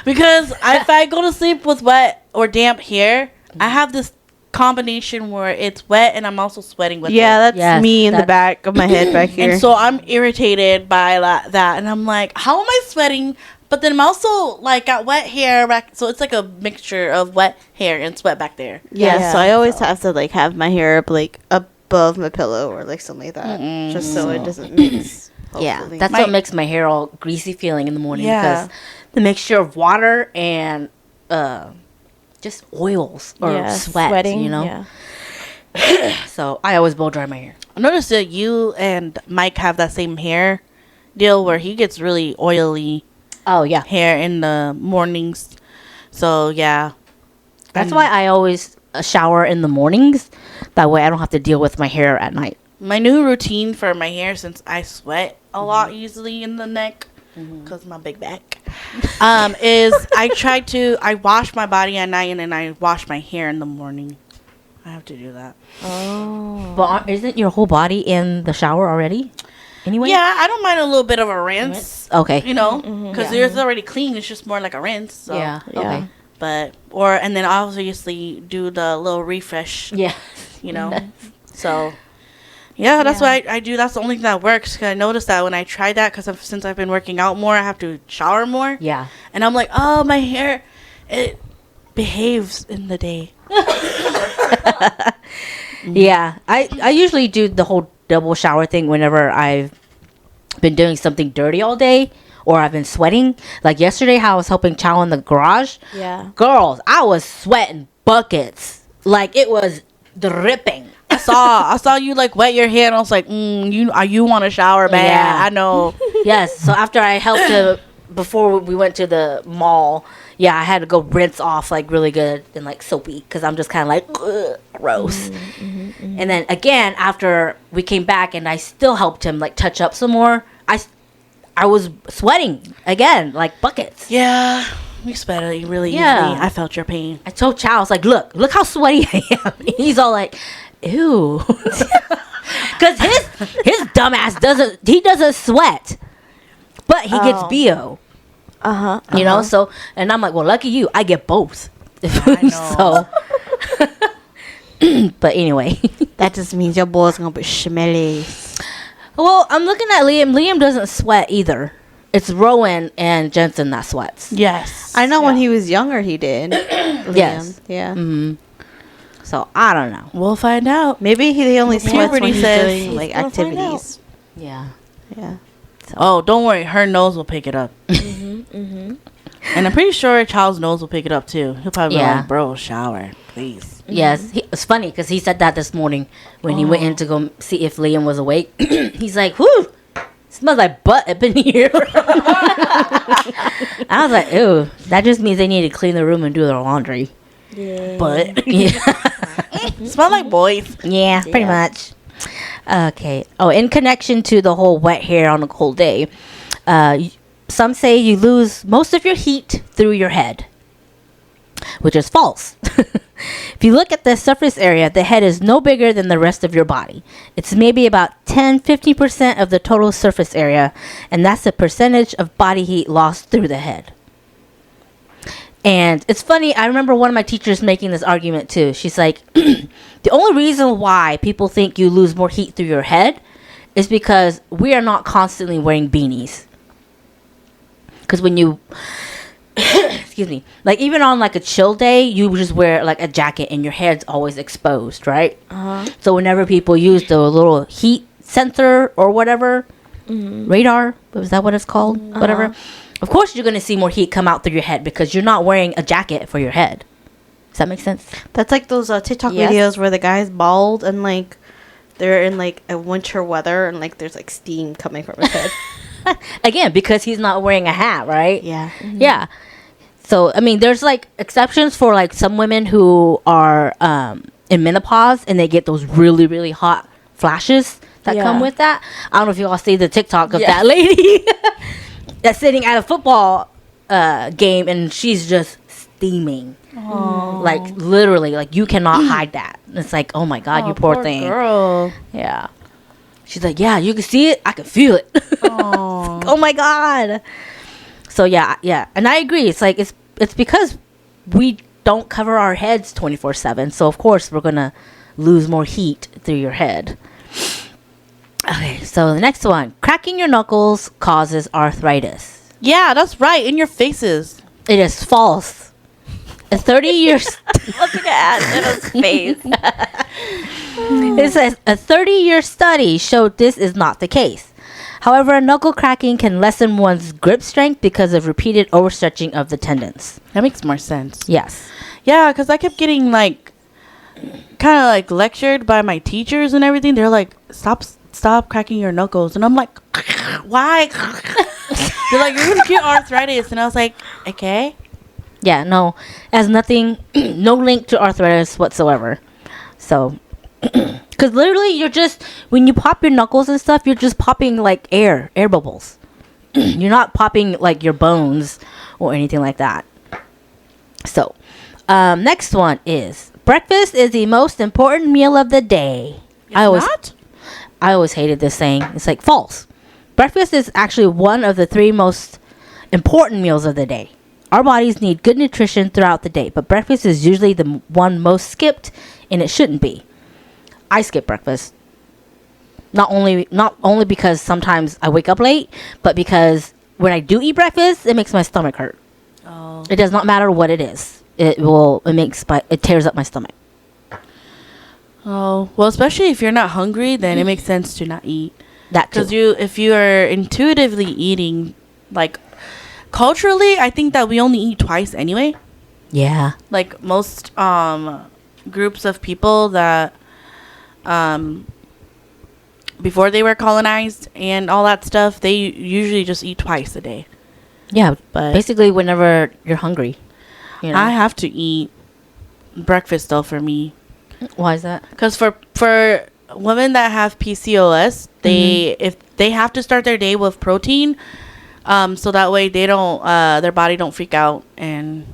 Speaker 3: because if I go to sleep with wet or damp hair, I have this combination where it's wet and I'm also sweating with
Speaker 1: Yeah,
Speaker 3: it.
Speaker 1: that's
Speaker 2: Yes,
Speaker 1: me in the
Speaker 2: that's-
Speaker 1: back of my head back here.
Speaker 3: And so I'm irritated by that. And I'm like, how am I sweating? But then I'm also like got wet hair back. So it's like a mixture of wet hair and sweat back there.
Speaker 1: yeah, so I always have to like have my hair up like above my pillow or like something like that, just so it doesn't mix.
Speaker 2: Yeah,
Speaker 1: hopefully.
Speaker 2: that's what makes my hair all greasy feeling in the morning.
Speaker 3: Yeah.
Speaker 2: Because the mixture of water and just oils or sweat,
Speaker 4: sweating,
Speaker 2: you know?
Speaker 4: Yeah.
Speaker 2: So I always blow dry my hair.
Speaker 3: I noticed that you and Mike have that same hair deal where he gets really oily
Speaker 2: Oh, yeah.
Speaker 3: hair in the mornings. So yeah.
Speaker 2: That's why I always shower in the mornings. That way I don't have to deal with my hair at night.
Speaker 3: My new routine for my hair, since I sweat a lot easily in the neck because my big back, is I wash my body at night and then I wash my hair in the morning. I have to do that.
Speaker 2: But isn't your whole body in the shower already? Anyway?
Speaker 3: Yeah, I don't mind a little bit of a rinse.
Speaker 2: Okay.
Speaker 3: You know, because it's already clean. It's just more like a rinse. So.
Speaker 2: Yeah.
Speaker 4: Yeah.
Speaker 2: Okay.
Speaker 3: But and then obviously do the little refresh.
Speaker 2: Yeah.
Speaker 3: You know. So. Yeah, that's why I do. That's the only thing that works. Cause I noticed that when I tried that, since I've been working out more, I have to shower more.
Speaker 2: Yeah.
Speaker 3: And I'm like, oh, my hair, it behaves in the day.
Speaker 2: Yeah. I usually do the whole double shower thing whenever I've been doing something dirty all day or I've been sweating. Like yesterday, how I was helping Chow in the garage.
Speaker 4: Yeah.
Speaker 2: Girls, I was sweating buckets. Like it was dripping.
Speaker 3: I saw you like wet your hair, and I was like, you want to shower bad?
Speaker 2: Yeah.
Speaker 3: I know.
Speaker 2: Yes. So after I helped her before we went to the mall, yeah, I had to go rinse off like really good and like soapy because I'm just kind of like ugh, gross. And then again after we came back and I still helped him like touch up some more. I was sweating again like buckets.
Speaker 3: Yeah, we sweat really
Speaker 2: Yeah.
Speaker 3: easily. I felt your pain.
Speaker 2: I told Chow, I was like, look how sweaty I am. He's all like, ew. Because his dumbass doesn't sweat. But he gets
Speaker 4: Oh.
Speaker 2: BO.
Speaker 4: Uh-huh.
Speaker 2: You know, so, and I'm like, well, lucky you, I get both.
Speaker 3: know.
Speaker 2: So, but anyway.
Speaker 1: That just means your boy's gonna be smelly.
Speaker 2: Well, I'm looking at Liam. Liam doesn't sweat either. It's Rowan and Jensen that sweats.
Speaker 3: Yes.
Speaker 1: I know when he was younger, he did. Liam.
Speaker 2: Yes.
Speaker 1: Yeah.
Speaker 2: Hmm. So, I don't know.
Speaker 3: We'll find out.
Speaker 1: Maybe he only sweats when
Speaker 3: Puberty
Speaker 1: he's
Speaker 3: says
Speaker 1: doing
Speaker 3: he's
Speaker 1: like
Speaker 4: gonna find
Speaker 1: activities.
Speaker 2: Yeah.
Speaker 1: Yeah.
Speaker 3: Oh, don't worry. Her nose will pick it up. And I'm pretty sure Child's nose will pick it up too. He'll probably be
Speaker 2: Yeah.
Speaker 3: like, bro, shower, please.
Speaker 2: Yes. It's funny because he said that this morning when he went in to go see if Liam was awake. He's like, whew, smells like butt up in here. I was like, ew, that just means they need to clean the room and do their laundry.
Speaker 4: Yeah.
Speaker 3: But
Speaker 2: Yeah.
Speaker 3: smell like boys.
Speaker 2: Yeah, pretty much. Okay. Oh, in connection to the whole wet hair on a cold day, some say you lose most of your heat through your head, which is false. If you look at the surface area, the head is no bigger than the rest of your body. It's maybe about 10-15% of the total surface area, and that's the percentage of body heat lost through the head. And it's funny, I remember one of my teachers making this argument too. She's like, the only reason why people think you lose more heat through your head is because we are not constantly wearing beanies. Because when you, excuse me, like even on like a chill day, you just wear like a jacket and your head's always exposed, right? So whenever people use the little heat sensor or whatever, radar, is that what it's called? Whatever. Of course, you're going to see more heat come out through your head because you're not wearing a jacket for your head. Does that make sense?
Speaker 1: That's like those TikTok
Speaker 4: Yes.
Speaker 1: videos where the guy's bald and like they're in like a winter weather and like there's like steam coming from his head.
Speaker 2: Again, because he's not wearing a hat, right?
Speaker 1: Yeah.
Speaker 2: Yeah. So, I mean, there's like exceptions for like some women who are in menopause and they get those really, really hot flashes that come
Speaker 4: Yeah.
Speaker 2: with that. I don't know if you all see the TikTok of
Speaker 4: Yeah.
Speaker 2: that lady that's sitting at a football game and she's just steaming. Like literally, like you cannot hide that. It's like, oh my god, you poor thing.
Speaker 3: Girl.
Speaker 2: Yeah. She's like, yeah, you can see it, I can feel it.
Speaker 3: Oh.
Speaker 2: Oh my god. So yeah, and I agree. It's like it's because we don't cover our heads 24/7. So of course we're gonna lose more heat through your head. Okay, so the next one, cracking your knuckles causes arthritis.
Speaker 3: Yeah, that's right. In your faces.
Speaker 2: It is false. A 30 years.
Speaker 4: Look at Anna's face.
Speaker 2: It says a 30-year study showed this is not the case. However, a knuckle cracking can lessen one's grip strength because of repeated overstretching of the tendons.
Speaker 3: That makes more sense.
Speaker 2: Yes.
Speaker 3: Yeah, because I kept getting like kind of like lectured by my teachers and everything. They're like, stop cracking your knuckles. And I'm like, why? They're like, you're going to get arthritis. And I was like, okay.
Speaker 2: Yeah, no. It has nothing, no link to arthritis whatsoever. So, because literally you're just, when you pop your knuckles and stuff, you're just popping like air bubbles. You're not popping like your bones or anything like that. So, next one is, breakfast is the most important meal of the day. I always hated this saying. It's like false. Breakfast is actually one of the 3 most important meals of the day. Our bodies need good nutrition throughout the day, but breakfast is usually the one most skipped, and it shouldn't be. I skip breakfast. Not only because sometimes I wake up late, but because when I do eat breakfast, it makes my stomach hurt.
Speaker 3: Oh.
Speaker 2: It does not matter what it is. It tears up my stomach.
Speaker 3: Oh, well, especially if you're not hungry, then it makes sense to not eat.
Speaker 2: That
Speaker 3: Because
Speaker 2: too.
Speaker 3: if you are intuitively eating, like, culturally, I think that we only eat twice anyway.
Speaker 2: Yeah.
Speaker 3: Like, most groups of people that, before they were colonized and all that stuff, they usually just eat twice a day.
Speaker 2: Yeah,
Speaker 3: But
Speaker 2: basically whenever you're hungry. You know?
Speaker 3: I have to eat breakfast, though, for me.
Speaker 2: Why is that?
Speaker 3: Because for women that have PCOS, if they have to start their day with protein, so that way they don't their body don't freak out and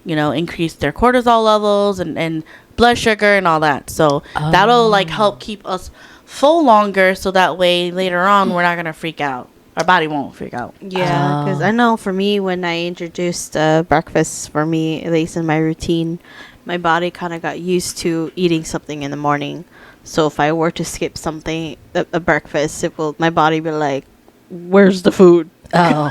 Speaker 3: increase their cortisol levels and blood sugar and all that. So that'll like help keep us full longer, so that way later on we're not gonna freak out. Our body won't freak out.
Speaker 1: Yeah, because I know for me, when I introduced breakfast, for me, at least in my routine, my body kind of got used to eating something in the morning. So if I were to skip something, a breakfast, my body be like, where's the food?
Speaker 2: Oh.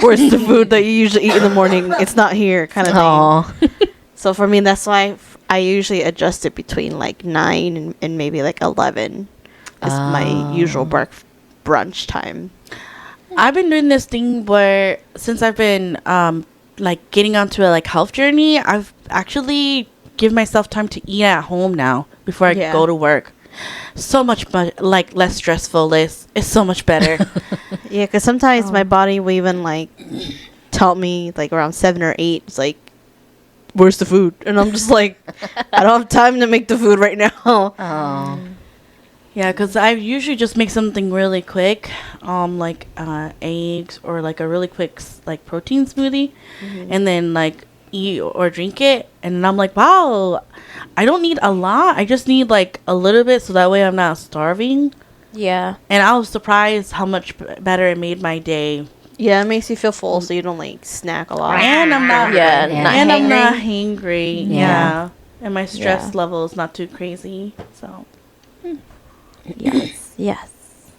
Speaker 1: Where's the food that you usually eat in the morning? It's not here, kind of thing.
Speaker 2: Oh.
Speaker 1: So for me, that's why I usually adjust it between like 9 and maybe like 11 is my usual brunch time.
Speaker 3: I've been doing this thing where since I've been like getting onto a like health journey, I've actually give myself time to eat at home now before I go to work. So much like less stressful. It's so much better.
Speaker 1: Yeah, because sometimes my body will even like tell me like around 7 or 8. It's like, where's the food? And I'm just like, I don't have time to make the food right now.
Speaker 2: Oh.
Speaker 3: Yeah, because I usually just make something really quick, like eggs or like a really quick like protein smoothie, and then like eat or drink it. And I'm like, wow, I don't need a lot. I just need like a little bit, so that way I'm not starving.
Speaker 4: Yeah.
Speaker 3: And I was surprised how much better it made my day.
Speaker 1: Yeah, it makes you feel full, so you don't like snack a lot.
Speaker 3: And I'm not.
Speaker 4: Yeah,
Speaker 3: And I'm not hangry.
Speaker 2: Yeah.
Speaker 3: Yeah. And my stress level is not too crazy. So.
Speaker 4: Yes. Yes.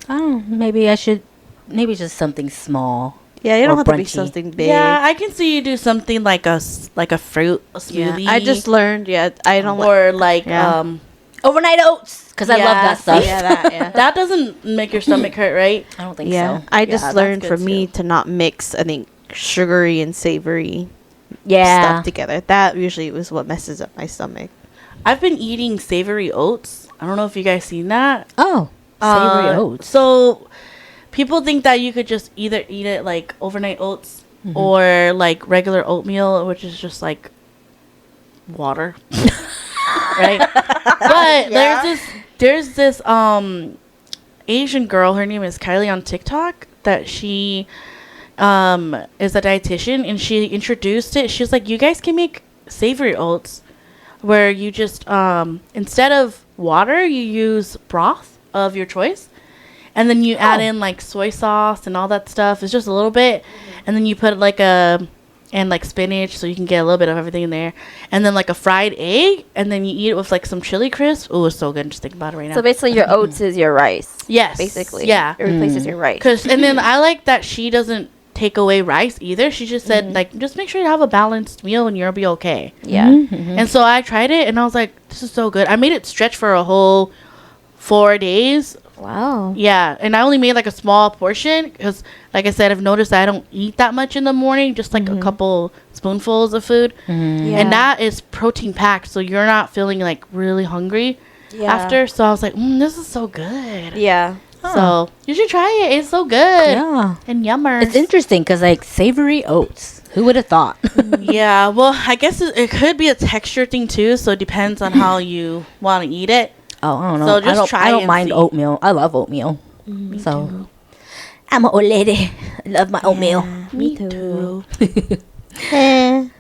Speaker 2: Oh, maybe just something small.
Speaker 1: Yeah, you don't
Speaker 2: Or
Speaker 1: have to be
Speaker 2: brunchy.
Speaker 1: something big.
Speaker 3: Yeah, I can see you do something like a fruit smoothie.
Speaker 1: Yeah, I just learned. Yeah, I don't like.
Speaker 3: or like
Speaker 1: Yeah.
Speaker 2: Overnight oats, because I love that stuff.
Speaker 1: Yeah, that. Yeah.
Speaker 3: that doesn't make your stomach hurt, right?
Speaker 2: I don't think
Speaker 1: Yeah,
Speaker 2: so.
Speaker 1: I
Speaker 3: Yeah,
Speaker 1: just
Speaker 3: that's
Speaker 1: learned
Speaker 3: good
Speaker 1: for me
Speaker 3: too.
Speaker 1: to not mix, I think, sugary and savory
Speaker 2: Yeah.
Speaker 1: stuff together. That usually was what messes up my stomach.
Speaker 3: I've been eating savory oats. I don't know if you guys seen that.
Speaker 2: Oh, savory oats.
Speaker 3: So people think that you could just either eat it like overnight oats or like regular oatmeal, which is just like water. Right? But there's this Asian girl, her name is Kylie on TikTok, that she is a dietitian, and she introduced it. She was like, you guys can make savory oats where you just instead of water, you use broth of your choice, and then you add in like soy sauce and all that stuff. It's just a little bit, and then you put like like spinach, so you can get a little bit of everything in there, and then like a fried egg, and then you eat it with like some chili crisp. Oh, it's so good. Just think about it right now.
Speaker 4: So basically, your oats is your rice.
Speaker 3: Yes,
Speaker 4: Basically,
Speaker 3: yeah.
Speaker 4: it replaces your rice.
Speaker 3: And then I like that she doesn't take away rice either. She just said like, just make sure you have a balanced meal and you'll be okay.
Speaker 4: Yeah.
Speaker 3: And so I tried it and I was like, this is so good. I made it stretch for a whole 4 days.
Speaker 4: Wow.
Speaker 3: Yeah, and I only made like a small portion because, like I said, I've noticed that I don't eat that much in the morning, just like a couple spoonfuls of food.
Speaker 4: Yeah.
Speaker 3: And that is protein packed, so you're not feeling like really hungry after. So I was like, this is so good.
Speaker 4: Yeah.
Speaker 3: So you should try it. It's so good.
Speaker 2: Yeah.
Speaker 3: And yummer.
Speaker 2: It's interesting because like savory oats. Who would have thought?
Speaker 3: Yeah, well, I guess it could be a texture thing too, so it depends on how you want to eat it.
Speaker 2: Oh, I don't know.
Speaker 3: So just
Speaker 2: I don't
Speaker 3: and
Speaker 2: mind
Speaker 3: see.
Speaker 2: oatmeal. I love oatmeal. So I'm an old lady. I love my oatmeal.
Speaker 4: Me too.
Speaker 1: I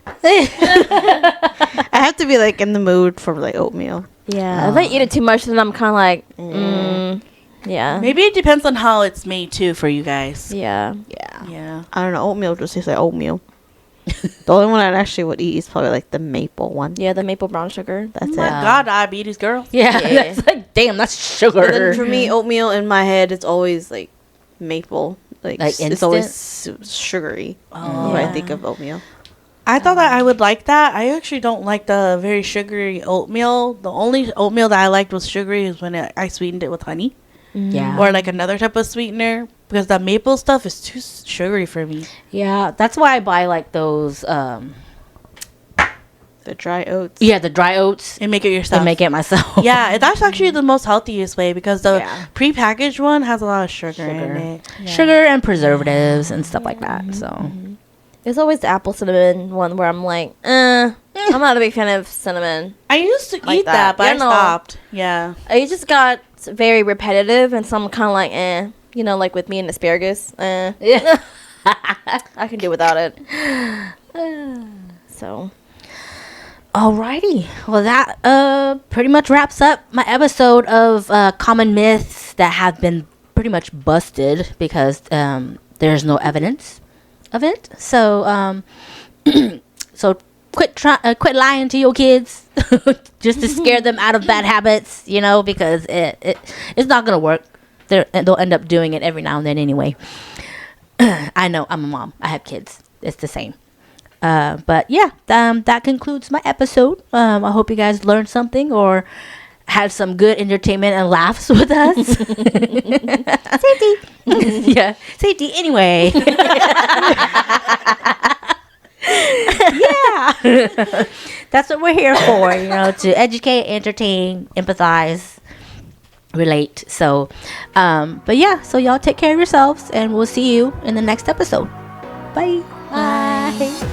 Speaker 1: have to be like in the mood for like oatmeal.
Speaker 4: Yeah. If I eat it too much, then I'm kind of like, yeah.
Speaker 3: Maybe it depends on how it's made too for you guys.
Speaker 4: Yeah.
Speaker 3: Yeah.
Speaker 1: I don't know. Oatmeal just tastes like oatmeal. The only one I actually would eat is probably like the maple one.
Speaker 4: Yeah, the maple brown sugar.
Speaker 1: That's
Speaker 3: Oh my
Speaker 1: it.
Speaker 3: God, diabetes girl.
Speaker 2: Yeah,
Speaker 4: Yeah.
Speaker 2: that's like damn. That's
Speaker 1: But then
Speaker 2: sugar.
Speaker 1: for me, oatmeal in my head, it's always like maple. Like,
Speaker 2: Like
Speaker 1: it's always sugary
Speaker 2: Oh.
Speaker 1: when I
Speaker 4: Yeah.
Speaker 1: think of oatmeal.
Speaker 3: I thought that I would like that. I actually don't like the very sugary oatmeal. The only oatmeal that I liked was sugary is when I sweetened it with honey
Speaker 2: Yeah.
Speaker 3: or like another type of sweetener, because the maple stuff is too sugary for me.
Speaker 2: Yeah, that's why I buy like those.
Speaker 1: The dry oats.
Speaker 2: Yeah, the dry oats
Speaker 3: And make it yourself.
Speaker 2: and make it myself.
Speaker 3: Yeah, that's actually the most healthiest way because the
Speaker 2: Yeah.
Speaker 3: prepackaged one has a lot of sugar in it.
Speaker 2: Sugar and preservatives and stuff like that. So
Speaker 4: There's always the apple cinnamon one where I'm like, I'm not a big fan of cinnamon.
Speaker 3: I used to
Speaker 4: Like
Speaker 3: eat that,
Speaker 4: that.
Speaker 3: but
Speaker 4: Yeah,
Speaker 3: I
Speaker 4: no.
Speaker 3: stopped. Yeah.
Speaker 4: It just got very repetitive, and so I'm kind of like, you know, like with me and asparagus,
Speaker 2: yeah.
Speaker 4: I can do without it. So,
Speaker 2: Alrighty. Well, that pretty much wraps up my episode of common myths that have been pretty much busted because there's no evidence of it. So so quit lying to your kids just to scare them out of bad habits, you know, because it's not gonna work. They'll end up doing it every now and then anyway. I know, I'm a mom. I have kids. It's the same. But yeah, that concludes my episode. I hope you guys learned something or had some good entertainment and laughs with us. Safety. Yeah, safety anyway. Yeah. That's what we're here for, you know, to educate, entertain, empathize, relate. So, but yeah, so y'all take care of yourselves and we'll see you in the next episode. Bye. Bye.